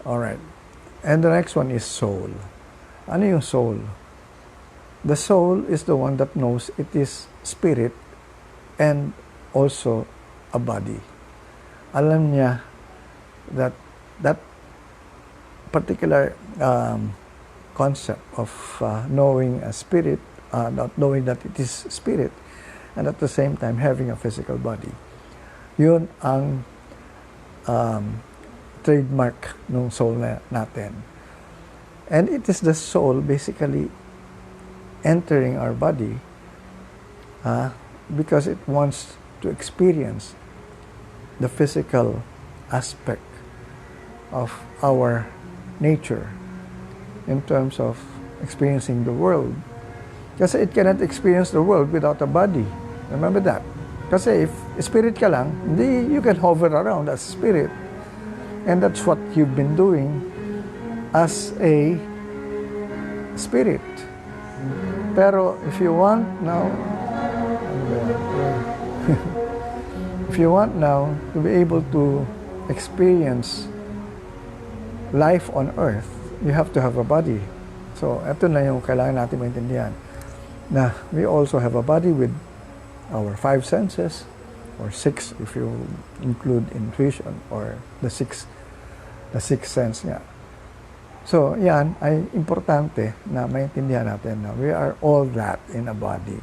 Alright. And the next one is soul. Ano yung soul? The soul is the one that knows it is spirit and also a body. Alam niya that particular concept of knowing a spirit, not knowing that it is spirit, and at the same time having a physical body. Yun ang trademark ng soul natin. And it is the soul basically entering our body because it wants to experience the physical aspect of our nature in terms of experiencing the world. Kasi it cannot experience the world without a body. Remember that. Kasi if spirit ka lang, you can hover around as spirit. And that's what you've been doing as a spirit. Pero if you want now, if you want now to be able to experience life on earth, you have to have a body. So, ito na yung kailangan natin maintindihan. Na we also have a body with our 5 senses, or 6 if you include intuition, or the sixth sense nga. So, yan ay importante na maintindihan natin na we are all that in a body.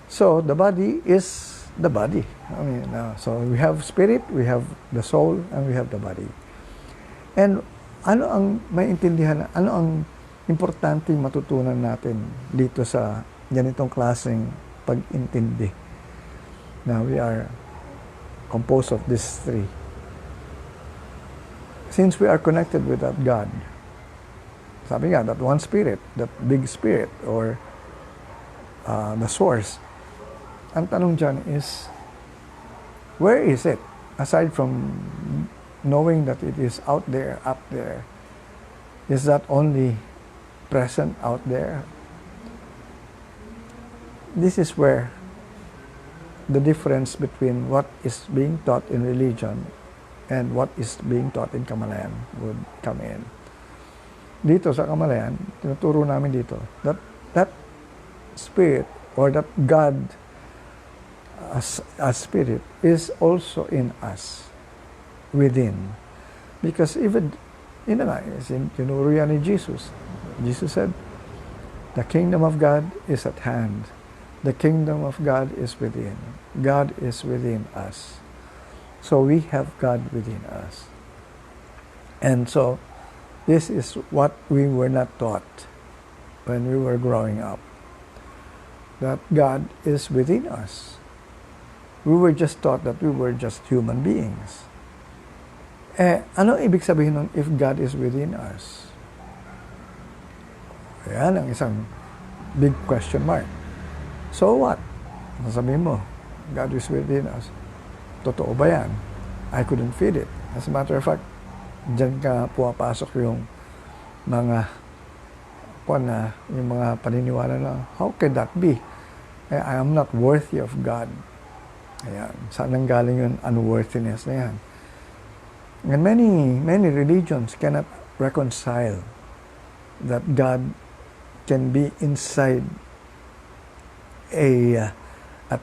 So, the body is the body. I mean, so we have spirit, we have the soul, and we have the body. And ano ang maintindihan, ano ang importante matutunan natin dito sa ganitong klaseng pag-intindi na we are composed of these 3. Since we are connected with that God, Sabi nga, that one spirit, that big spirit, or the source. Ang tanong dyan is, where is it? Aside from knowing that it is out there, up there, is that only present out there? This is where the difference between what is being taught in religion and what is being taught in Kamalayan would come in. Dito sa Kamalayan, tinuturo namin dito that that spirit or that God as spirit is also in us, within. Because even, tinuro yan ni Jesus. Jesus said, the kingdom of God is at hand. The kingdom of God is within. God is within us. So we have God within us. And so, this is what we were not taught when we were growing up. That God is within us. We were just taught that we were just human beings. Ano ibig sabihin nun if God is within us? Yan ang isang big question mark. So what? Sabihin mo, God is within us. Totoo ba yan? I couldn't feel it. As a matter of fact, diyan ka pumapasok yung mga yung mga paniniwala na, how can that be? I am not worthy of God. Ayan. Saan nang galing yung unworthiness na yan? And many religions cannot reconcile that God can be inside a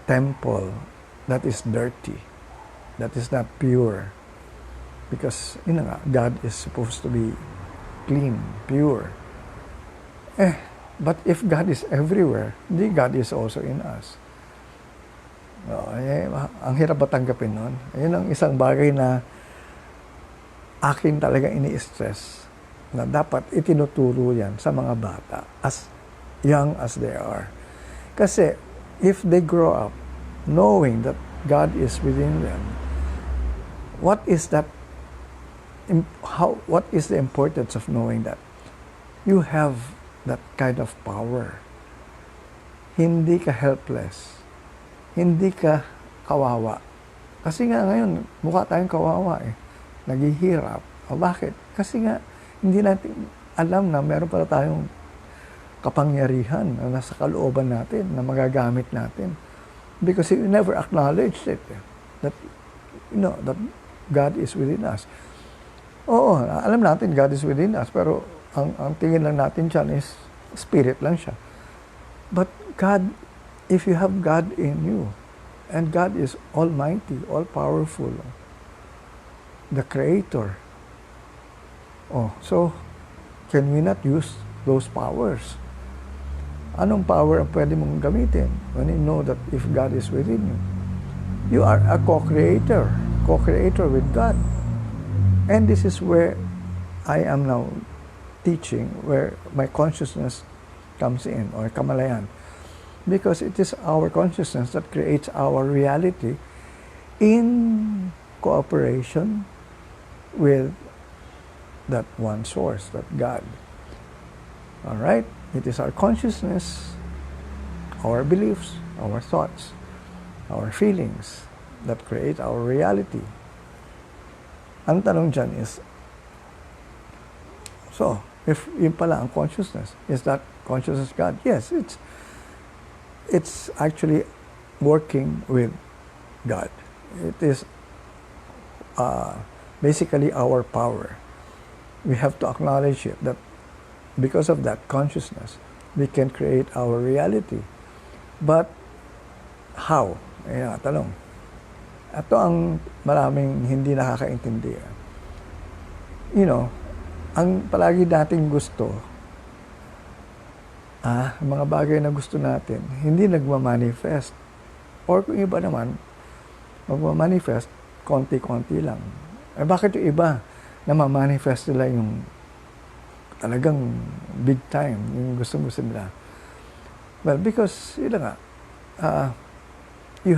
temple that is dirty, that is not pure. Because, God is supposed to be clean, pure. But if God is everywhere, then God is also in us. Ang hirap ba tanggapin nun? Yun ang isang bagay na akin talaga ini-stress na dapat itinuturo yan sa mga bata as young as they are. Kasi if they grow up knowing that God is within them, what is the importance of knowing that? You have that kind of power. Hindi ka helpless. Hindi ka kawawa. Kasi nga ngayon, mukha tayong kawawa eh. Naghihirap. O bakit? Kasi nga, hindi natin alam na meron pala tayong kapangyarihan na nasa kalooban natin, na magagamit natin. Because we never acknowledged it. That, that God is within us. Oo, alam natin God is within us, pero ang tingin lang natin dyan is spirit lang siya. But God, if you have God in you, and God is almighty, all-powerful, the Creator, so can we not use those powers? Anong power ang pwede mong gamitin when you know that if God is within you? You are a co-creator with God. And this is where I am now teaching, where my consciousness comes in, or Kamalayan. Because it is our consciousness that creates our reality in cooperation with that one source, that God. All right? It is our consciousness, our beliefs, our thoughts, our feelings that create our reality. Ang tanong dyan is, so, if yun pala ang consciousness, is that consciousness God? Yes, it's actually working with God. It is basically our power. We have to acknowledge it, that because of that consciousness, we can create our reality. But how? Ayan, tanong. Ito ang maraming hindi nakakaintindi. Ang palagi nating gusto, mga bagay na gusto natin, hindi nagmamanifest. Or kung iba naman, magmamanifest, konti-konti lang. Bakit yung iba na mamanifest nila yung talagang big time, yung gusto-gusto nila? Well, because, you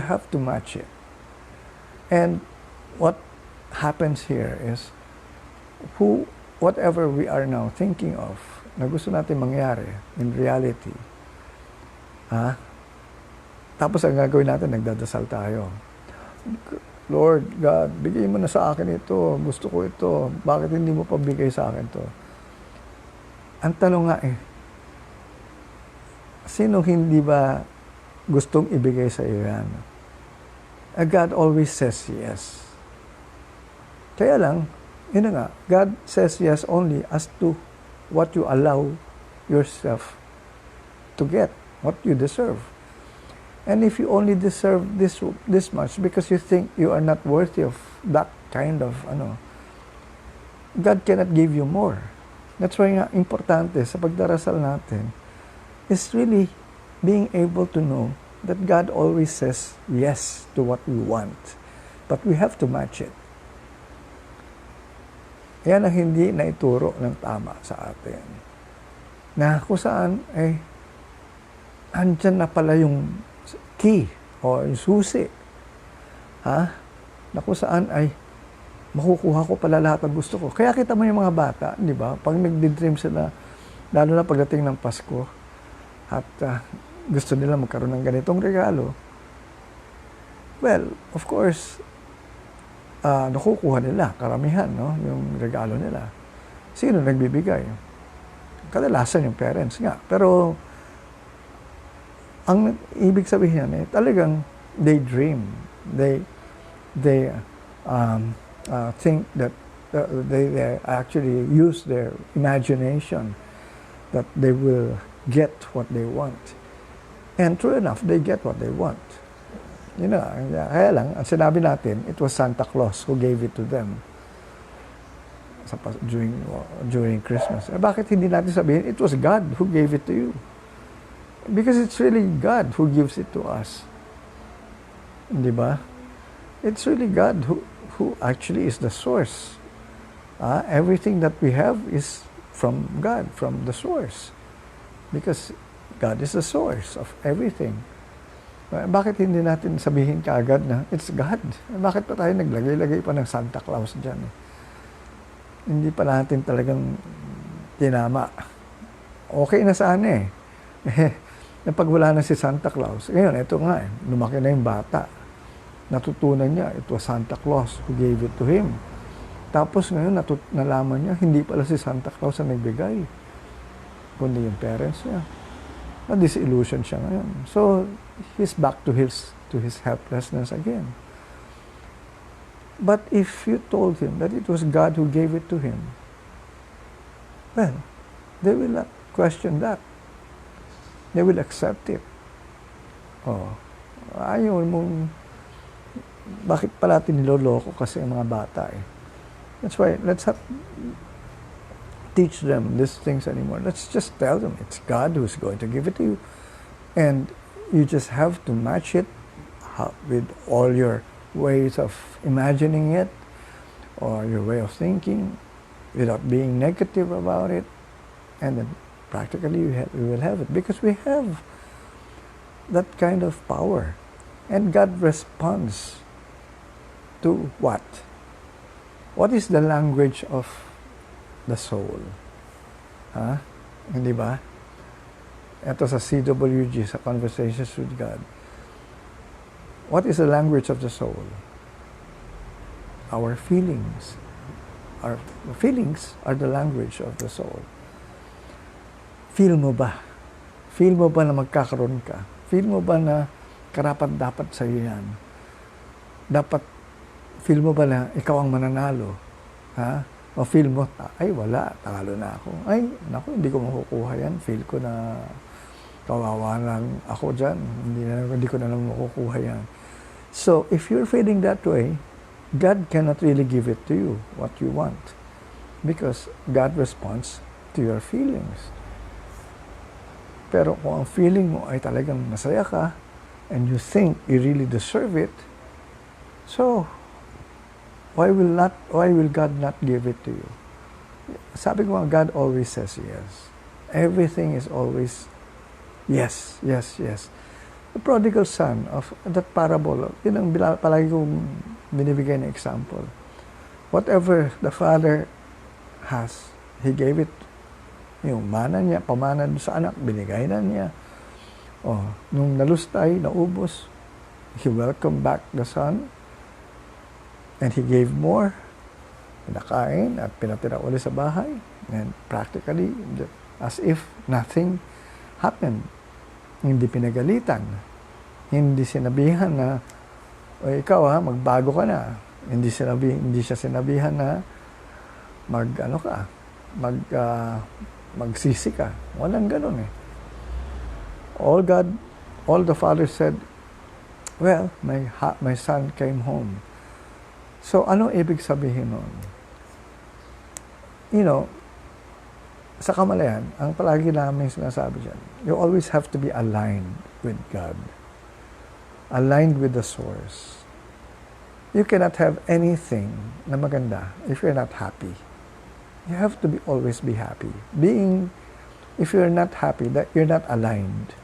have to match it. And what happens here is, whatever we are now thinking of, na gusto natin mangyari in reality, tapos ang gagawin natin, nagdadasal tayo. Lord God, bigay mo na sa akin ito. Gusto ko ito. Bakit hindi mo pabigay sa akin to? Ang tanong nga sino hindi ba gustong ibigay sa iyo yan? God always says yes. Kaya lang, yun na nga, God says yes only as to what you allow yourself to get, what you deserve. And if you only deserve this much because you think you are not worthy of that kind of, God cannot give you more. That's why nga, importante sa pagdarasal natin is really being able to know that God always says yes to what we want. But we have to match it. Yan ang hindi naituro ng tama sa atin. Na kung saan, andyan na pala yung key o yung susi. Na kung saan ay makukuha ko pala lahat ng gusto ko. Kaya kita mo yung mga bata, di ba? Pag nagdi-dream sila, lalo na pagdating ng Pasko, at gusto nila magkaroon ng ganitong regalo, well, of course, nakukuha nila, karamihan, no? Yung regalo nila. Sino nagbibigay? Kadalasan yung parents nga. Pero, ang ibig sabihin yan, talagang they dream. They think that they actually use their imagination that they will get what they want. And true enough, they get what they want. Kaya lang, ang sinabi natin, it was Santa Claus who gave it to them during Christmas. Bakit hindi natin sabihin, it was God who gave it to you? Because it's really God who gives it to us. Di ba? It's really God who actually is the source. Everything that we have is from God, from the source. Because God is the source of everything. Bakit hindi natin sabihin kaagad na it's God? Bakit pa tayo naglagay-lagay pa ng Santa Claus dyan? Hindi pa natin talagang tinama. Okay na sana pag wala na si Santa Claus, ngayon, ito nga lumaki na yung bata. Natutunan niya, it was Santa Claus who gave it to him. Tapos ngayon, nalaman niya, hindi pala si Santa Claus ang nagbigay, kundi yung parents niya. Na-disillusion siya ngayon. So, he's back to his helplessness again. But if you told him that it was God who gave it to him, well, they will not question that. They will accept it. Ayaw mong, bakit pala tiniloloko kasi ang mga bata That's why, let's not teach them these things anymore. Let's just tell them it's God who's going to give it to you. And you just have to match it with all your ways of imagining it or your way of thinking without being negative about it. And then practically we will have it because we have that kind of power. And God responds to what? What is the language of the soul? Hindi ba? Ito sa CWG, sa Conversations with God. What is the language of the soul? Our feelings. Our feelings are the language of the soul. Feel mo ba? Feel mo ba na magkakaroon ka? Feel mo ba na karapat-dapat sa iyo yan? Feel mo ba na ikaw ang mananalo? O feel mo, ay wala, talo na ako. Ay, naku, hindi ko makukuha yan. Feel ko na kawawa lang ako dyan. Hindi ko na lang makukuha yan. So, if you're feeling that way, God cannot really give it to you, what you want. Because God responds to your feelings. Pero kung ang feeling mo ay talagang masaya ka, and you think you really deserve it, so, why will God not give it to you? Sabi ko nga, God always says yes. Everything is always yes, yes, yes. The prodigal son of that parable, yun ang palagi kong binibigay na example. Whatever the father has, he gave it Yung mana niya, pamana sa anak, binigay na niya. Oh, nung nalustay, naubos, he welcomed back the son and he gave more. Pinakain at pinatira uli sa bahay. And practically, as if nothing happened. Hindi pinagalitan. Hindi sinabihan na, o ikaw ha, magbago ka na. Hindi siya sinabihan na magsisi ka. Walang ganun eh. All the father said, well, my son came home. So, ano ibig sabihin nun? You know, sa kamalayan, ang palagi namin sinasabi dyan, you always have to be aligned with God. Aligned with the source. You cannot have anything na maganda if you're not happy. You have to always be happy. If you're not happy, that you're not aligned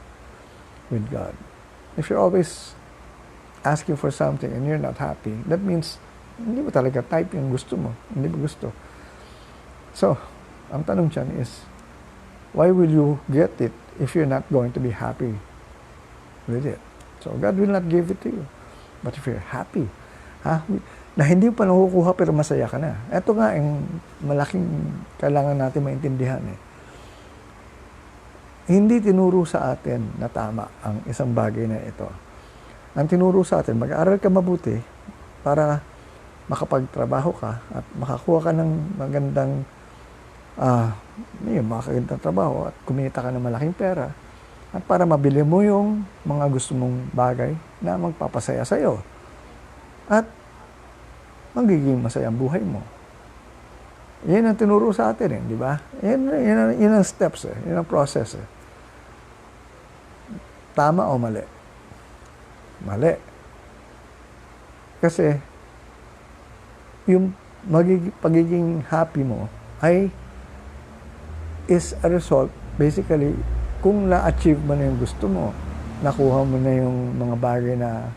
with God. If you're always asking for something and you're not happy, that means hindi mo talaga type yung gusto mo. Hindi mo gusto. So, ang tanong dyan is, why will you get it if you're not going to be happy with it? So, God will not give it to you. But if you're happy, na hindi pa nakukuha pero masaya ka na. Ito nga yung malaking kailangan natin maintindihan eh. Hindi tinuro sa atin na tama ang isang bagay na ito. Ang tinuro sa atin, mag-aaral ka mabuti para makapagtrabaho ka at makakuha ka ng magandang makagandang trabaho at kumita ka ng malaking pera at para mabili mo yung mga gusto mong bagay na magpapasaya sa'yo at magiging masaya ang buhay mo. Yan ang tinuro sa atin di ba? Yan ang steps yan ang process Tama o mali? Mali. Kasi yung pagiging happy mo is a result, basically, kung na-achieve mo na yung gusto mo, nakuha mo na yung mga bagay na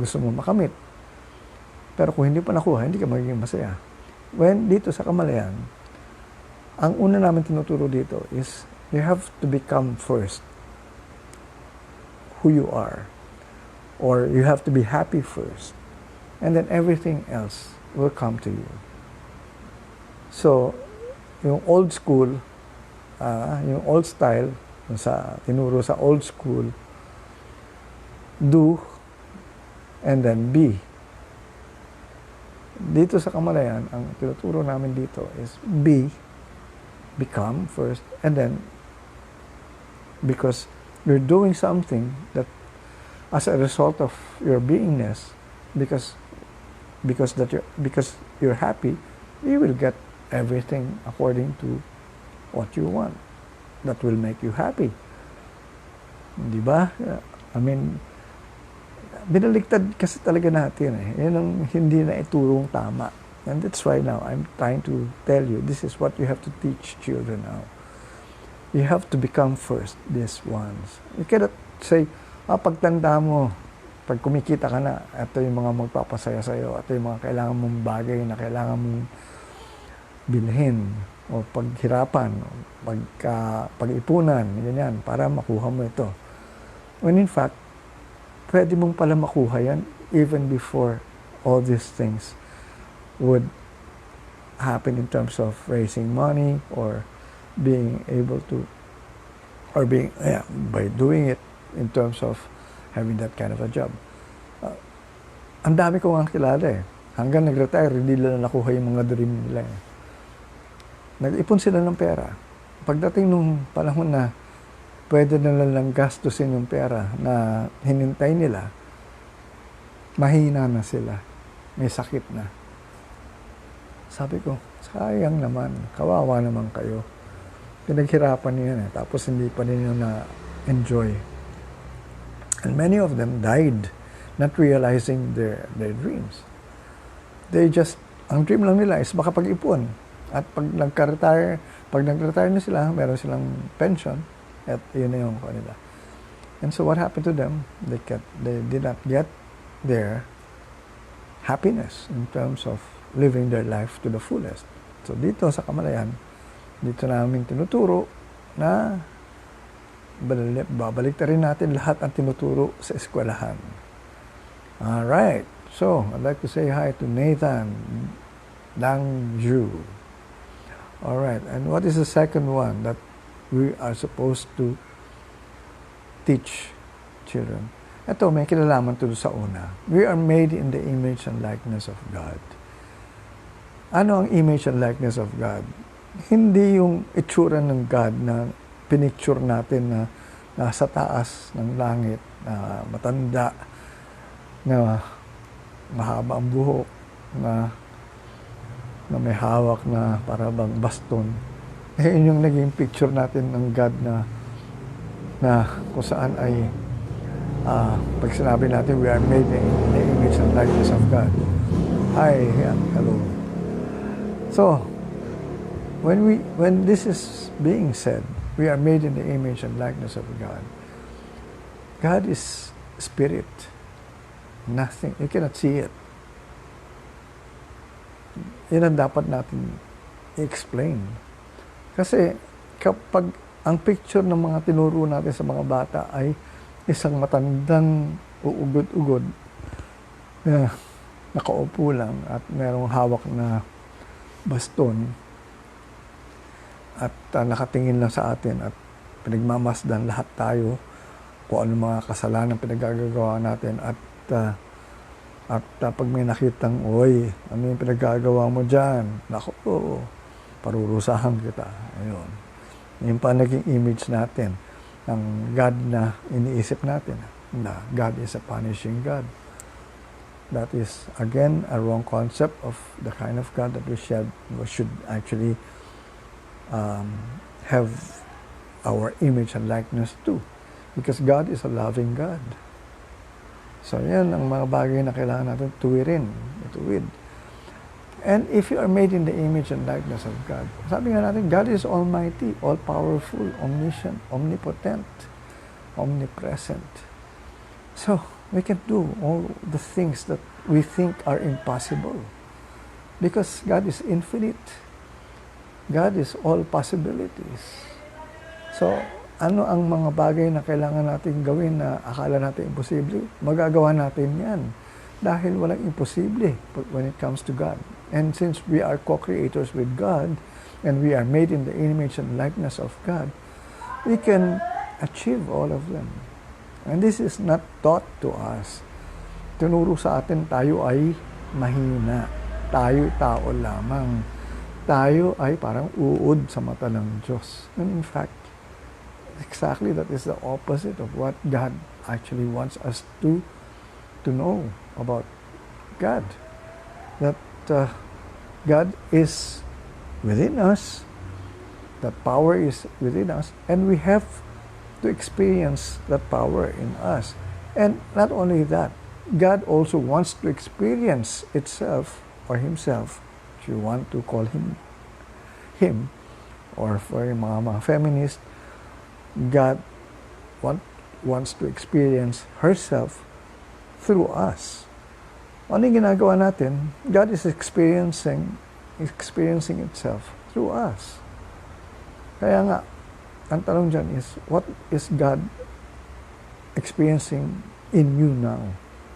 gusto mo makamit. Pero kung hindi pa nakuha, hindi ka magiging masaya. When dito sa kamalayan, ang una namin tinuturo dito is you have to become first who you are. Or you have to be happy first. And then everything else will come to you. So, yung old school, yung old style, yung tinuro sa old school, do, and then be. Dito sa kamalayan, ang tinuturo namin dito is become first, and then, because you're doing something that as a result of your beingness, because you're happy, you will get everything according to what you want. That will make you happy. Di ba? I mean, binaliktad kasi talaga natin Yan ang hindi na iturong tama. And that's why now I'm trying to tell you, this is what you have to teach children now. You have to become first these ones. You cannot say, pagtanda mo, pag kumikita ka na, ito yung mga magpapasaya sa'yo, ito yung mga kailangan mong bagay na kailangan mong bilhin, o paghirapan, o pag-ipunan, ganyan, para makuha mo ito. When in fact, pwede mong pala makuha yan even before all these things would happen in terms of raising money or being able to, or by doing it in terms of having that kind of a job. Ang dami ko nga kilala Hanggang nag-retire, hindi nila nakuha yung mga dream nila Nag-ipon sila ng pera. Pagdating nung panahon na pwede na lang gastusin yung pera na hinintay nila, mahina na sila. May sakit na. Sabi ko, sayang naman, kawawa naman kayo. Pinaghirapan niyo yan tapos hindi pa ninyo na-enjoy. And many of them died not realizing their dreams. Ang dream lang nila is makapag-ipon. At pag nag-retire na sila, meron silang pension, at yun na yung kanila. And so what happened to them? They did not get their happiness in terms of living their life to the fullest. So dito sa Kamalayan, dito namin tinuturo na babalik rin natin lahat ang tinuturo sa eskwelahan. Alright, so I'd like to say hi to Nathan Dangju. Alright, and what is the second one that we are supposed to teach children? Ito, may kinalaman to sa una. We are made in the image and likeness of God. Ano ang image and likeness of God? Hindi yung itsura ng God na pinicture natin na nasa taas ng langit, na matanda, na mahaba ang buhok, na may hawak na para bang baston. Yun yung naging picture natin ng God na kung saan ay pag sinabi natin we are made in the image and likeness of God. Hi, hello. So, when this is being said, we are made in the image and likeness of God. God is spirit. Nothing. You cannot see it. Yan ang dapat natin i-explain. Kasi kapag ang picture ng mga tinuro natin sa mga bata ay isang matandang uugod-ugod na nakaupo lang at merong hawak na baston at nakatingin lang sa atin at pinagmamasdan lahat tayo kung ano mga kasalanan pinagagagawa natin at pag may nakitang, oy, ano yung pinagagawa mo dyan? Naku, parurusahan kita. Ayun. Yung pa naging image natin ng God na iniisip natin na God is a punishing God. That is, again, a wrong concept of the kind of God that we should actually have our image and likeness to. Because God is a loving God. So, yan ang mga bagay na kailangan natin tuwirin. Ituwid. And if you are made in the image and likeness of God, sabi nga natin, God is almighty, all-powerful, omniscient, omnipotent, omnipresent. So, we can do all the things that we think are impossible. Because God is infinite. God is all possibilities. So, ano ang mga bagay na kailangan natin gawin na akala natin imposible? Magagawa natin yan. Dahil walang imposible when it comes to God. And since we are co-creators with God, and we are made in the image and likeness of God, we can achieve all of them. And this is not taught to us. Tinuro sa atin tayo ay mahina. Tayo tao lamang. Tayo ay parang uod sa mata ng Diyos. And in fact, exactly that is the opposite of what God actually wants us to know about God. That God is within us, that power is within us, and we have to experience that power in us. And not only that, God also wants to experience itself or himself, if you want to call him, or for mga feminist, God wants to experience herself through us. Ano yung ginagawa natin? God is experiencing itself through us. Kaya nga, ang tanong dyan is, what is God experiencing in you now?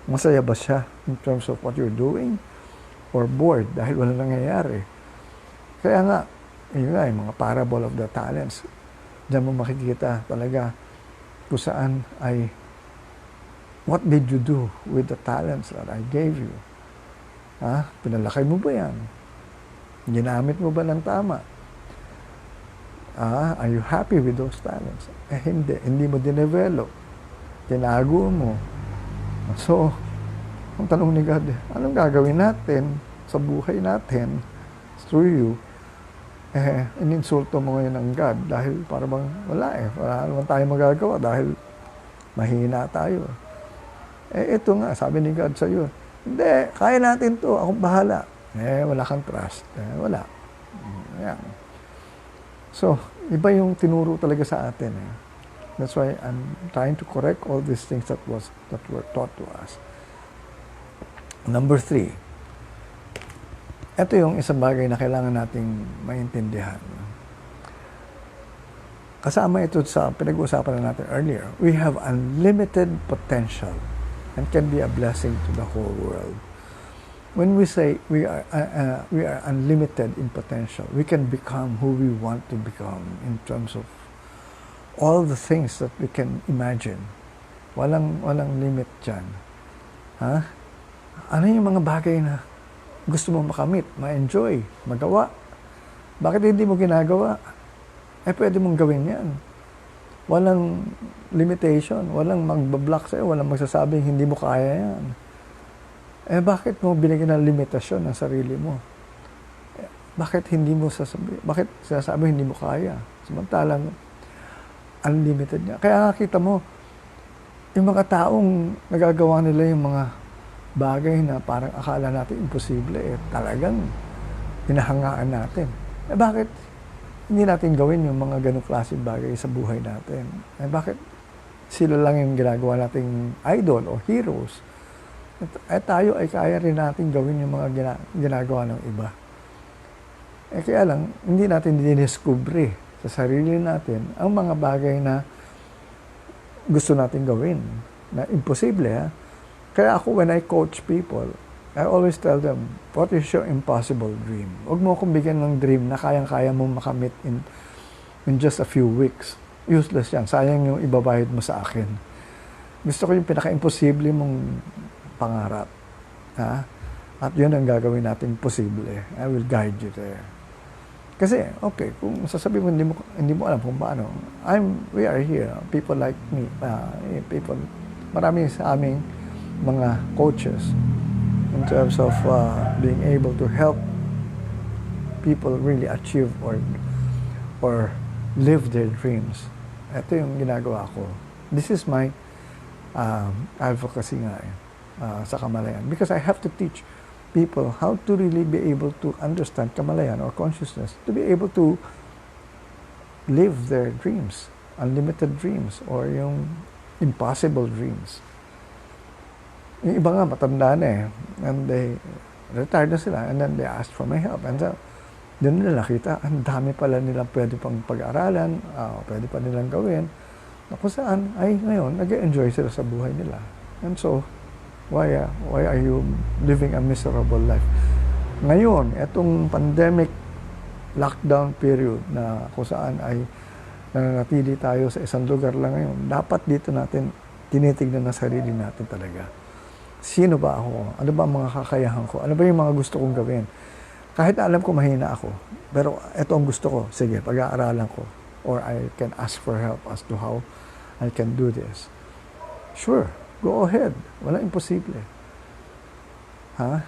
Masaya ba siya in terms of what you're doing? Or bored dahil wala nangyayari? Kaya nga, yun nga, yung mga parable of the talents, diyan mo makikita talaga kung saan ay what did you do with the talents that I gave you? Pinalaki mo ba yan? Ginamit mo ba ng tama? Are you happy with those talents? Hindi mo dinevelop. Tinago mo. So, ang tanong ni God, anong gagawin natin sa buhay natin through you? Ininsulto mo ngayon ng God dahil para bang wala naman tayo magagawa dahil mahina tayo. Ito nga, sabi ni God sa'yo, hindi, kaya natin to, ako bahala. Wala kang trust. Wala. Ayan. So, iba yung tinuro talaga sa atin. That's why I'm trying to correct all these things that were taught to us. Number 3. ito yung isang bagay na kailangan nating maintindihan. Kasama ito sa pinag-uusapan na natin earlier. We have unlimited potential and can be a blessing to the whole world. When we say we are unlimited in potential, we can become who we want to become in terms of all the things that we can imagine. Walang limit dyan. Ha? Ano yung mga bagay na gusto mo makamit, ma-enjoy, magawa? Bakit hindi mo ginagawa? Pwede mong gawin yan. Walang limitation, walang magbablock sa'yo, walang magsasabing hindi mo kaya yan. Bakit mo binigyan ng limitasyon ng sarili mo? Bakit sinasabi hindi mo kaya? Samantalang unlimited niya. Kaya kita mo, yung mga taong nagagawa nila yung mga bagay na parang akala natin imposible, talagang hinahangaan natin. Bakit hindi natin gawin yung mga ganong klaseng bagay sa buhay natin? Bakit sila lang yung ginagawa nating idol o heroes? Tayo ay kaya rin natin gawin yung mga ginagawa ng iba. Kaya lang, hindi natin diniskubre sa sarili natin ang mga bagay na gusto natin gawin, na imposible. Kaya ako, when I coach people, I always tell them, what is your impossible dream? Huwag mo akong bigyan ng dream na kayang-kaya mo makamit in just a few weeks. Useless yan. Sayang yung ibabayad mo sa akin. Gusto ko yung pinaka-imposible mong pangarap. Ha? At yun ang gagawin natin posible. I will guide you there. Kasi, okay, kung sasabihin mo hindi mo alam kung paano, we are here. People like me, marami sa aming mga coaches in terms of being able to help people really achieve or live their dreams. Ito yung ginagawa ko. This is my advocacy nga sa Kamalayan. Because I have to teach people how to really be able to understand Kamalayan or consciousness, to be able to live their dreams, unlimited dreams, or yung impossible dreams. Yung iba nga, matanda na and they retired na sila, and then they asked for my help. And doon nila nakita, ang dami pala nilang pwede pang pag-aralan, pwede pa nilang gawin, na kung saan, ay ngayon, nag-enjoy sila sa buhay nila. And so, why are you living a miserable life? Ngayon, itong pandemic lockdown period na kung saan ay nananatili tayo sa isang lugar lang ngayon, dapat dito natin tinitignan na sarili natin talaga. Sino ba ako? Ano ba ang mga kakayahan ko? Ano ba yung mga gusto kong gawin? Kahit alam ko mahina ako, pero ito ang gusto ko. Sige, pag-aaralan ko. Or I can ask for help as to how I can do this. Sure, go ahead. Walang imposible. Ha?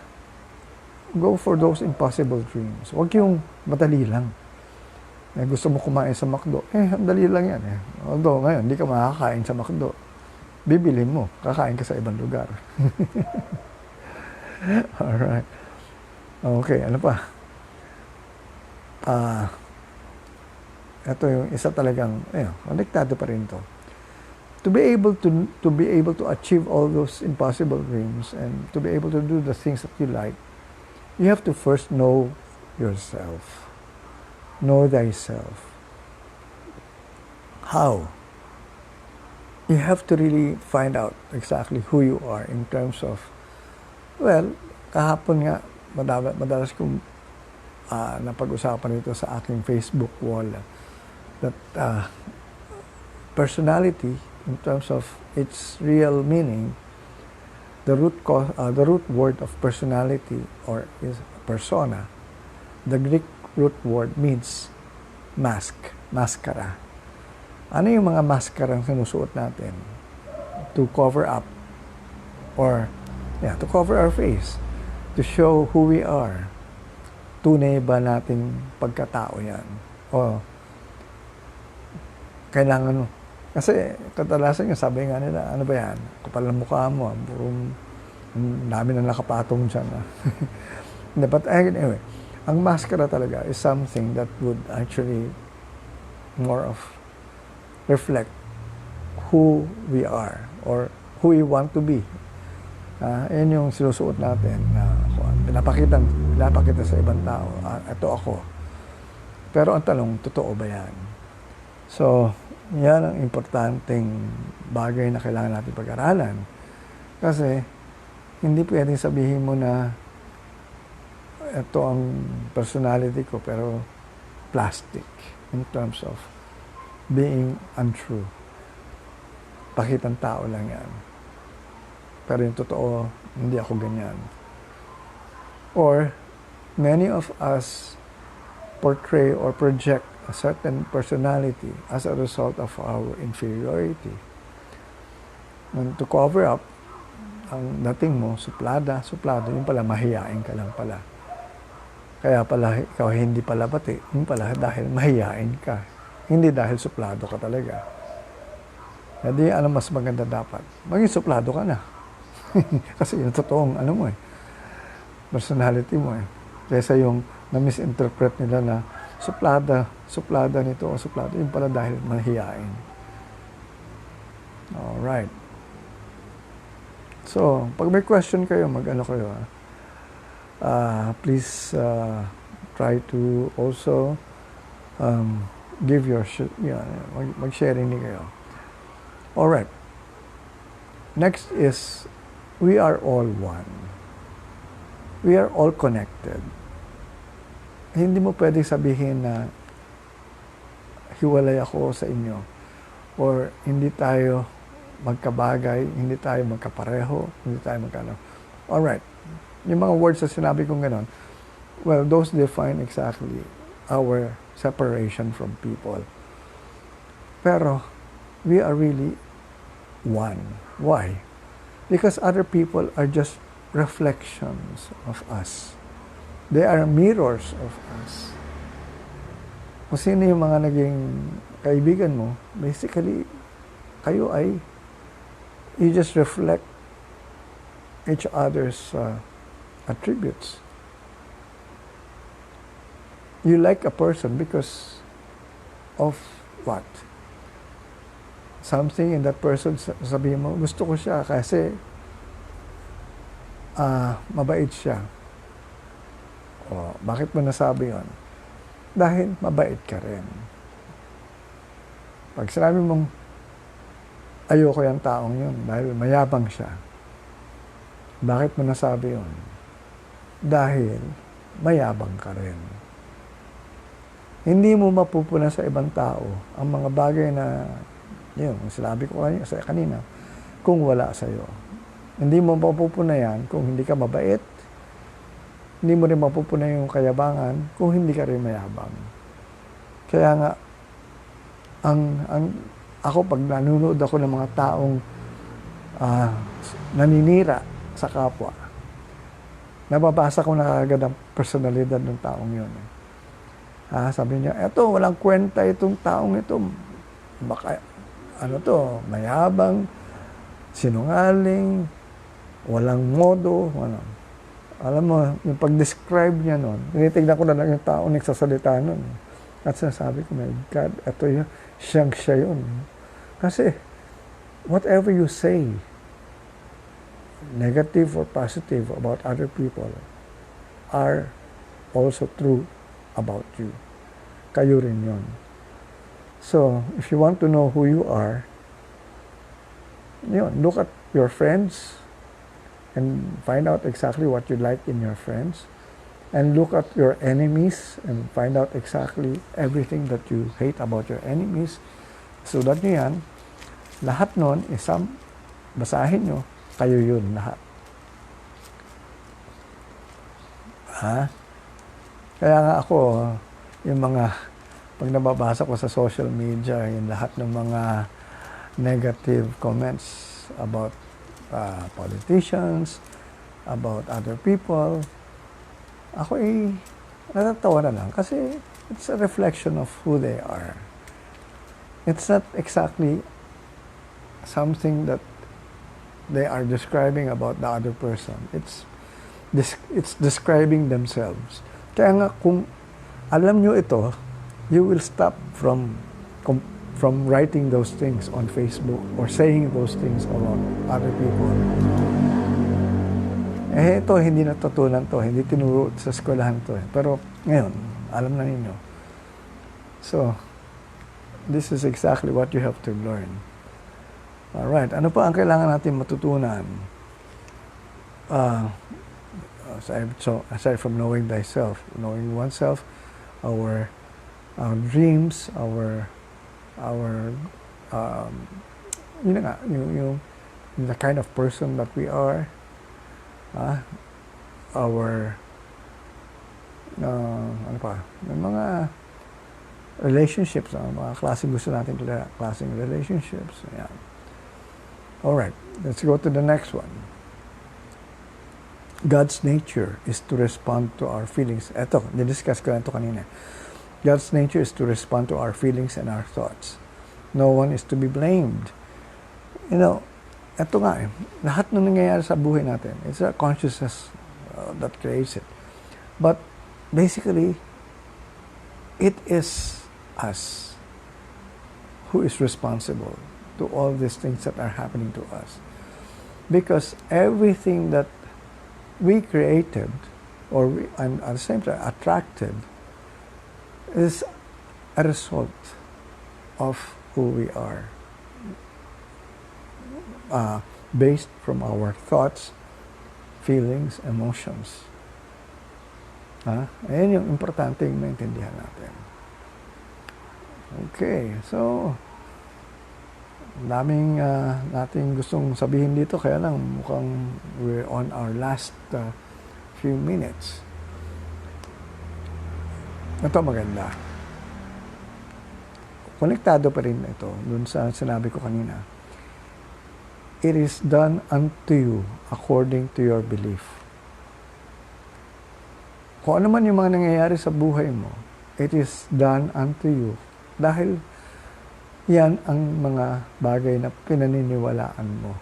Go for those impossible dreams. Huwag yung madali lang. Gusto mo kumain sa McDo. Ang dali lang yan. Although ngayon, hindi ka makakain sa McDo. Bibilhin mo, kakain ka sa ibang lugar. Alright. Okay, ano pa? Ito yung isa talagang, konektado pa rin to. To be able to achieve all those impossible dreams and to be able to do the things that you like, you have to first know yourself. Know thyself. How? You have to really find out exactly who you are in terms of, well, kahapon nga, madalas kong napag-usapan ito sa aking Facebook wall, that personality, in terms of its real meaning, the root word of personality or is persona, the Greek root word means mask, maskara. Ano yung mga maskara ang sinusuot natin to cover up or to cover our face, to show who we are? Tunay ba nating pagkatao yan? O kailangan, kasi kadalasan yung sabi nga nila, ano ba yan? Kapal ng mukha mo, dami na nakapatong dyan. But anyway, ang maskara talaga is something that would actually more of reflect who we are or who we want to be. Yan yung sinusuot natin na pinapakita sa ibang tao, ito ako. Pero ang tanong, totoo ba yan? So, yan ang importanteng bagay na kailangan natin pag-aralan. Kasi, hindi pwedeng sabihin mo na ito ang personality ko, pero plastic in terms of being untrue. Pakitang tao lang yan. Pero yung totoo, hindi ako ganyan. Or, many of us portray or project a certain personality as a result of our inferiority. And to cover up, ang dating mo, suplado, yung pala mahiyain ka lang pala. Kaya pala ikaw hindi pala pati, yung pala dahil mahiyain ka. Hindi dahil suplado ka talaga. Hindi, ano mas maganda dapat? Maging suplado ka na. Kasi yung totoong personality mo eh. Kesa yung na-misinterpret nila na suplada nito o suplado, yung pala dahil mahiyain. Alright. So, pag may question kayo, mag-ano kayo please try to also give your mag-sharing ni kayo. Alright. Next is, we are all one. We are all connected. Hindi mo pwedeng sabihin na hiwalay ako sa inyo or hindi tayo magkabagay, hindi tayo magkapareho, hindi tayo magkano. Alright. Yung mga words na sinabi kong ganon, well, those define exactly our separation from people. Pero, we are really one. Why? Because other people are just reflections of us. They are mirrors of us. Kung sino yung mga naging kaibigan mo, basically, kayo ay, you just reflect each other's attributes. You like a person because of what? Something in that person, sabihin mo, gusto ko siya kasi mabait siya. O, bakit mo nasabi yun? Dahil mabait ka rin. Pag sinabi mong ayoko yung taong yun dahil mayabang siya, bakit mo nasabi yun? Dahil mayabang ka rin. Hindi mo mapupuna sa ibang tao ang mga bagay na yun, sinabi ko kanina, kung wala sa'yo. Hindi mo mapupuna yan kung hindi ka mabait. Hindi mo rin mapupuna yung kayabangan kung hindi ka rin mayabang. Kaya nga, ako pag nanonood ako ng mga taong naninira sa kapwa, nababasa ko na kagad ang personalidad ng taong yun. Sabi niya, eto, walang kwenta itong taong ito. Baka, mayabang, sinungaling, walang modo, Alam mo, yung pag-describe niya nun, tinitignan ko na lang yung tao nagsasalita nun. At sinasabi ko, my God, ito yun, siya yun. Kasi, whatever you say, negative or positive about other people, are also true about you. Kayo rin yun. So, if you want to know who you are, look at your friends, and find out exactly what you like in your friends, and look at your enemies and find out exactly everything that you hate about your enemies. Sulat nyo yan. Lahat nun, basahin nyo, kayo yun lahat. Kaya nga ako, yung pag nababasa ko sa social media, yung lahat ng mga negative comments about politicians, about other people, ako natatawa na lang kasi it's a reflection of who they are. It's not exactly something that they are describing about the other person. It's describing themselves. Kaya nga kung alam nyo ito, you will stop from writing those things on Facebook or saying those things about other people. Ito, hindi natutunan to, hindi tinuro sa eskwelahan to. Pero ngayon, alam na ninyo. So, this is exactly what you have to learn. Alright, ano pa ang kailangan natin matutunan? Aside from knowing thyself, knowing oneself, our dreams, our yun na nga, yung the kind of person that we are, our ano pa, yung mga relationships, mga klaseng gusto natin klaseng relationships. Ayan. Alright, let's go to the next one. God's nature is to respond to our feelings. Ito, nidiscuss ko na ito kanina. God's nature is to respond to our feelings and our thoughts. No one is to be blamed. You know, ito nga lahat ng nangyayari sa buhay natin, it's a consciousness that creates it. But basically, it is us who is responsible to all these things that are happening to us. Because everything that we created, or and at the same time attracted, is a result of who we are. Based from our thoughts, feelings, emotions. Ayan yung importante yung maintindihan natin. Okay, so daming nating gustong sabihin dito, kaya lang mukhang we're on our last few minutes. Ito maganda. Konektado pa rin ito dun sa sinabi ko kanina. It is done unto you according to your belief. Kung ano man yung mga nangyayari sa buhay mo, it is done unto you. Dahil yan ang mga bagay na pinaniniwalaan mo.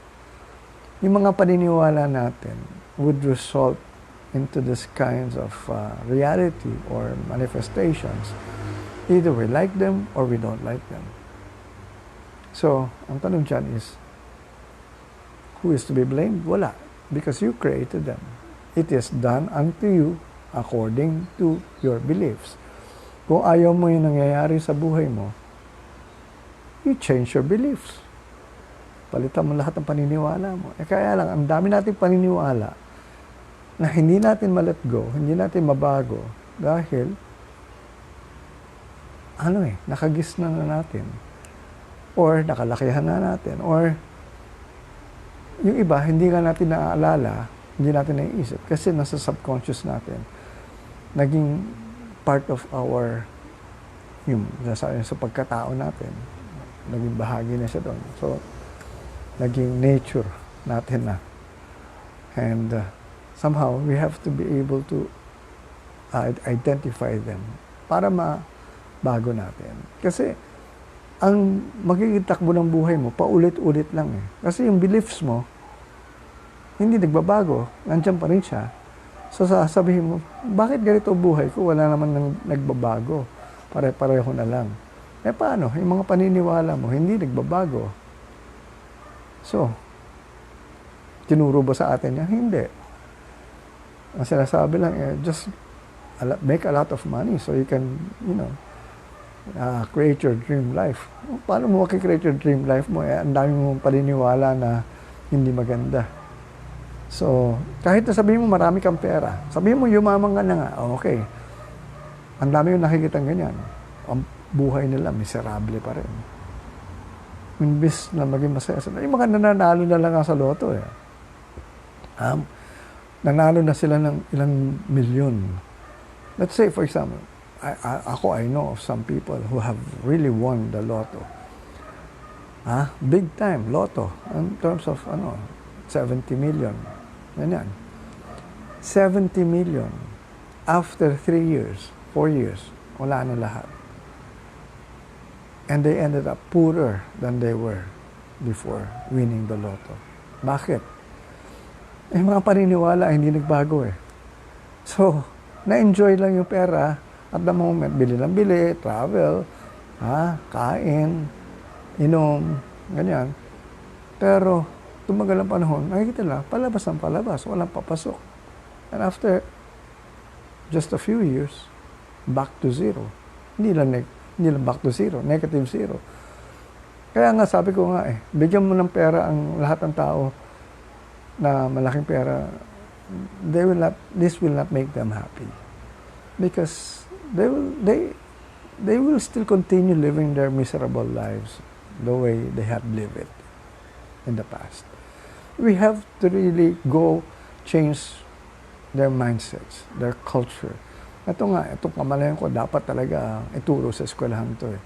Yung mga paniniwala natin would result into this kinds of reality or manifestations. Either we like them or we don't like them. So, ang tanong dyan is, who is to be blamed? Wala. Because you created them. It is done unto you according to your beliefs. Kung ayaw mo yung nangyayari sa buhay mo, you change your beliefs. Palitan mo lahat ng paniniwala mo. Kaya lang, ang dami nating paniniwala na hindi natin ma-let go, hindi natin mabago dahil nakagis na natin. Or nakalakihan na natin. Or yung iba, hindi nga natin naaalala, hindi natin naiisip. Kasi nasa subconscious natin. Naging part of our, sa pagkatao natin. Naging bahagi na siya doon. So, naging nature natin na. And somehow, we have to be able to identify them para mabago natin. Kasi, ang magiging takbo ng buhay mo, paulit-ulit lang eh. Kasi yung beliefs mo, hindi nagbabago. Nandiyan pa rin siya. So sasabihin mo, bakit ganito buhay ko? Wala naman nagbabago. Pare-pareho na lang. Paano? Yung mga paniniwala mo, hindi nagbabago. So, tinuro ba sa atin yan? Hindi. Ang sinasabi lang, just make a lot of money so you can, create your dream life. Paano mo makikreate your dream life mo? Ang dami mong paniniwala na hindi maganda. So, kahit na sabihin mo marami kang pera, sabihin mo yumaman ka na nga, okay. Ang dami yung nakikitang ganyan. Ang buhay nila, miserable pa rin. Imbis na maging masaya sila. Yung mga nananalo na lang sa loto eh. Nanalo na sila ng ilang milyon. Let's say, for example, I know of some people who have really won the lotto. Big time lotto in terms of 70 million. Ganyan. 70 million. After 3 years, 4 years, wala na lahat. And they ended up poorer than they were before winning the lotto. Bakit? Mga paniniwala hindi nagbago eh. So, na-enjoy lang yung pera. At the moment, bili lang bili, travel, kain, inom, ganyan. Pero, tumagal ang panahon, nakikita nila, palabas ng palabas, walang papasok. And after just a few years, back to zero. Hindi lang back to zero, negative zero. Kaya nga sabi ko nga bigyan mo ng pera ang lahat ng tao na malaking pera, this will not make them happy. Because they will still continue living their miserable lives the way they had lived it in the past. We have to really go change their mindsets, their culture. Itong pamalayan ko, dapat talaga ituro sa eskwelahan to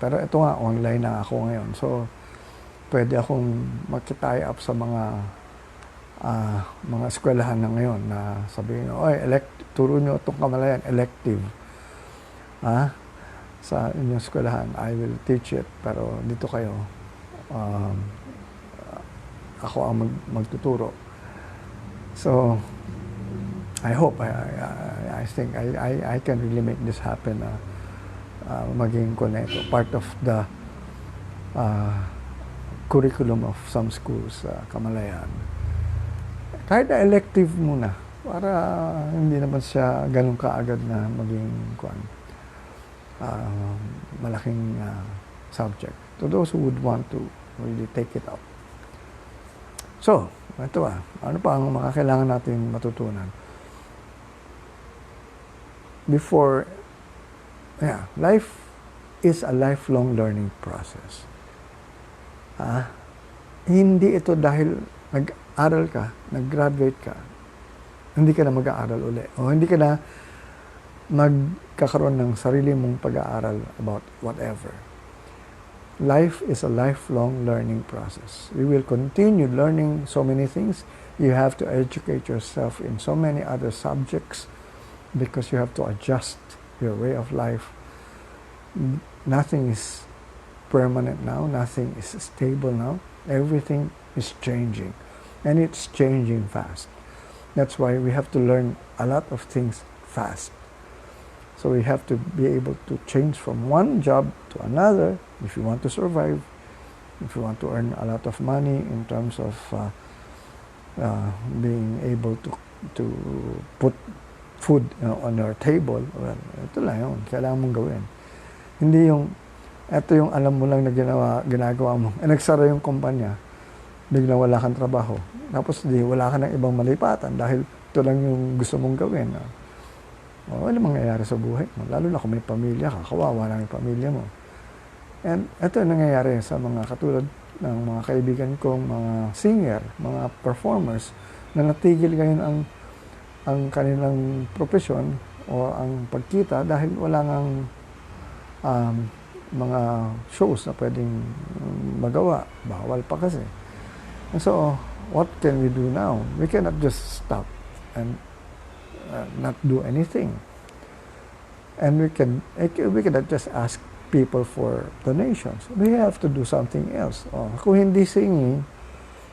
pero ito nga, online na ako ngayon. So, pwede akong mag-tie up sa mga eskwelahan na ngayon na sabihin, turo nyo itong kamalayan, elective. Sa inyong eskwelahan, I will teach it, pero dito kayo, ako ang magtuturo. So, I hope, I think I can really make this happen. Maging ito, part of the curriculum of some schools sa Kamalayan. Kahit na elective muna, para hindi naman siya ganun kaagad na maging malaking subject. To those who would want to really take it up. So, ito ano pa ang makakailangan natin matutunan? Life is a lifelong learning process. Hindi ito dahil nag-aral ka, nag-graduate ka, hindi ka na mag-aaral uli. O hindi ka na magkakaroon ng sarili mong pag-aaral about whatever. Life is a lifelong learning process. You will continue learning so many things. You have to educate yourself in so many other subjects because you have to adjust your way of life. Nothing is permanent now. Nothing is stable now. Everything is changing. And it's changing fast. That's why we have to learn a lot of things fast. So we have to be able to change from one job to another if you want to survive, if you want to earn a lot of money in terms of being able to put food on your table. Well, ito lang yun. Kailangan mong gawin. Hindi ito yung alam mo lang na ginagawa mo. Nagsara yung kumpanya, biglang wala kang trabaho. Tapos wala ka ng ibang malipatan dahil ito lang yung gusto mong gawin. Ano mangyayari sa buhay mo? Lalo na kung may pamilya ka, kawawa lang yung pamilya mo. And ito yung nangyayari sa mga katulad ng mga kaibigan kong mga singer, mga performers na natigil ngayon ang kanilang profesyon o ang pagkita dahil wala ngang mga shows na pwedeng magawa. Bawal pa kasi. And so, what can we do now? We cannot just stop and not do anything. And we cannot just ask people for donations. We have to do something else. Kung hindi singing,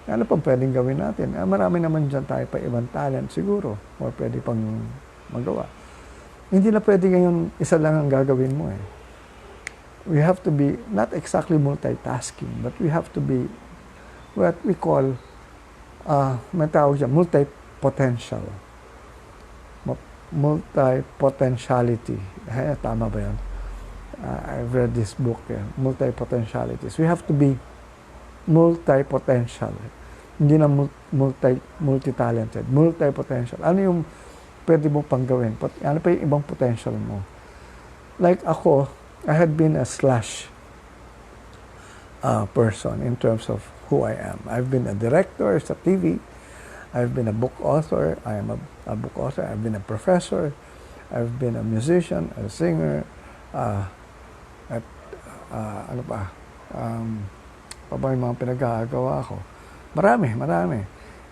ano pa pwedeng gawin natin? Marami naman dyan tayo pa ibang talent siguro or pwede pang magawa. Hindi na pwede ngayon isa lang ang gagawin mo We have to be not exactly multitasking, but we have to be what we call may tawag siya, multi-potential. Multi-potentiality. Tama ba yan? I've read this book, multi-potentialities. We have to be multi-potential. Hindi na multi-talented. Multi-potential. Ano yung pwede mo pang gawin? Ano pa yung ibang potential mo? Like ako, I had been a slash person in terms of who I am. I've been a director sa TV. I've been a book author. I am a book author. I've been a professor. I've been a musician, a singer, ano pa yung mga pinagagawa ko. Marami.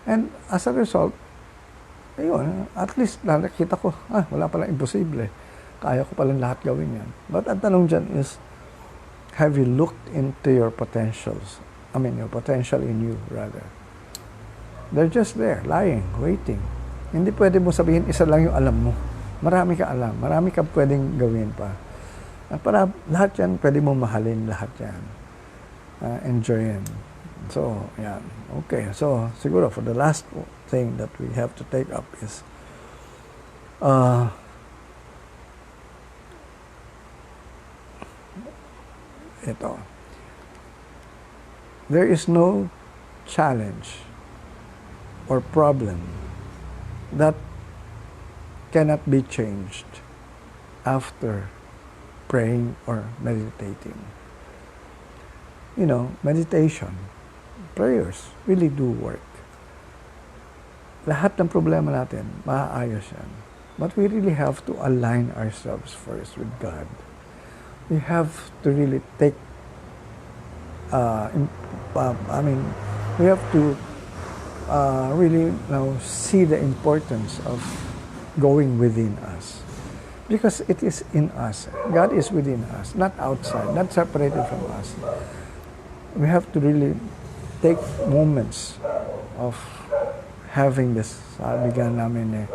And as a result, ayun, at least nakita ko, wala palang imposible. Kaya ko palang lahat gawin yan. But ang tanong dyan is, have you looked into your potentials? I mean, your potential in you, rather. They're just there, lying, waiting. Hindi pwede mo sabihin, isa lang yung alam mo. Marami ka alam. Marami ka pwedeng gawin pa. Para lahat yan, pwede mo mahalin lahat yan. Enjoyin. So, yan. Okay. So, siguro for the last thing that we have to take up is ito. There is no challenge or problem that cannot be changed after praying or meditating. You know, meditation, prayers really do work. Lahat ng problema natin, maaayos yan. But we really have to align ourselves first with God. We have to really take, we have to really now see the importance of going within us. Because it is in us. God is within us, not outside, not separated from us. We have to really take moments of having this. Sabi nga namin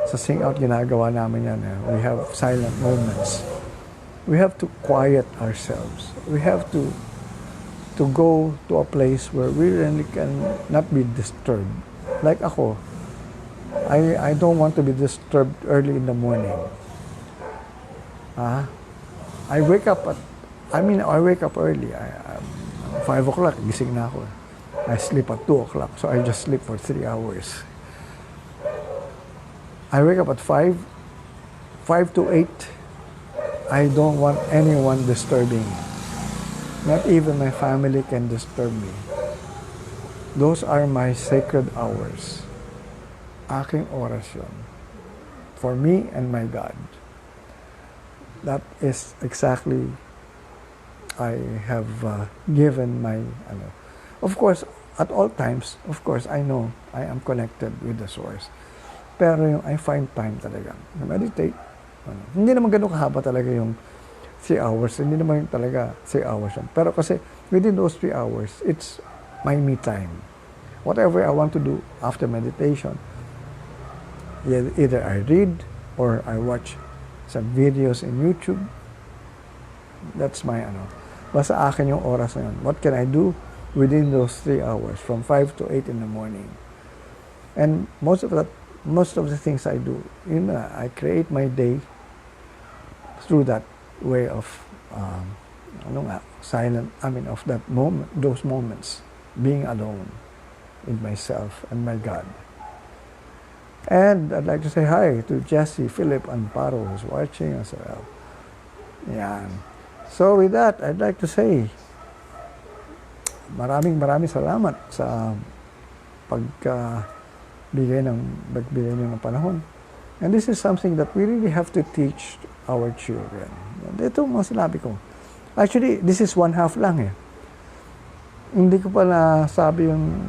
sa sing out ginagawa namin yan. We have silent moments. We have to quiet ourselves. We have to go to a place where we really can not be disturbed. Like ako, I don't want to be disturbed early in the morning. I wake up early. 5 o'clock, gising na ako. I sleep at 2 o'clock, so I just sleep for 3 hours. I wake up at 5 to 8. I don't want anyone disturbing me. Not even my family can disturb me. Those are my sacred hours. Aking oras yun. For me and my God. That is exactly I have given my, of course, at all times, of course, I know I am connected with the source. Pero yung I find time talaga na meditate. Hindi naman ganun kahaba talaga yung 3 hours. Hindi naman talaga 3 hours yan. Pero kasi within those 3 hours, it's my me time. Whatever I want to do after meditation, either I read or I watch some videos in YouTube. That's my Basta akin yung oras na yun. What can I do within those 3 hours from 5 to 8 in the morning? And most of the things I do, I create my day through that way of of that moment, those moments, being alone with myself and my God. And I'd like to say hi to Jesse, Philip, and Paro who's watching as well. Yan. So with that, I'd like to say, maraming salamat sa pagbigay niyo ng panahon. And this is something that we really have to teach our children. Ito mga sinabi ko. Actually, this is 1/2 lang Hindi ko pa nasabi yung,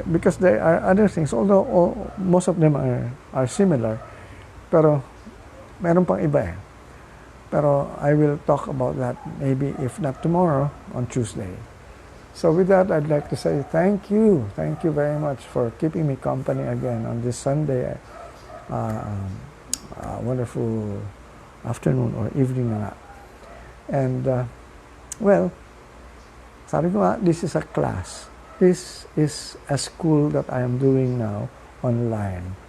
because there are other things, although most of them are similar, pero meron pang iba Pero I will talk about that maybe if not tomorrow, on Tuesday. So with that, I'd like to say thank you. Thank you very much for keeping me company again on this Sunday. Wonderful afternoon or evening na nga. And, sabi ko nga, this is a class. This is a school that I am doing now online.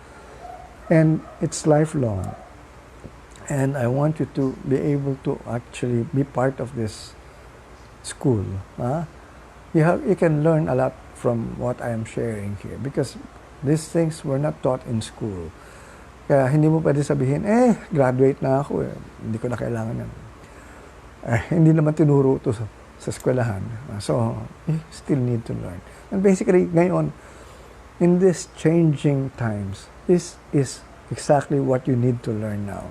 And it's lifelong. And I want you to be able to actually be part of this school. You can learn a lot from what I am sharing here because these things were not taught in school. Kaya hindi mo pwede sabihin, graduate na ako hindi ko na kailangan yan. Hindi naman tinuro ito sa eskwelahan. So, you still need to learn. And basically, ngayon, in these changing times, this is exactly what you need to learn now.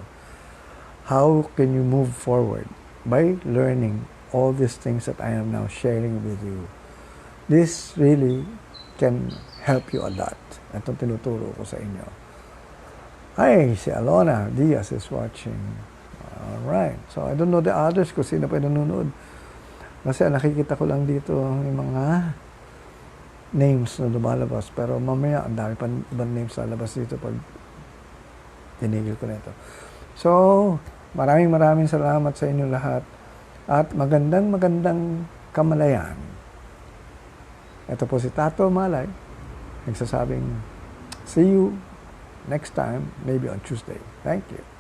How can you move forward? By learning all these things that I am now sharing with you. This really can help you a lot. Itong tinuturo ko sa inyo. Hi, si Alona Diaz is watching. Alright. So, I don't know the others kung sino pa nanonood. Kasi nakikita ko lang dito yung mga names na lumalabas. Pero mamaya, ang dami pa ibang names na labas dito pag tinigil ko na ito. So, maraming salamat sa inyo lahat. At magandang kamalayan. Ito po si Tato Malay, nagsasabing, see you next time, maybe on Tuesday. Thank you.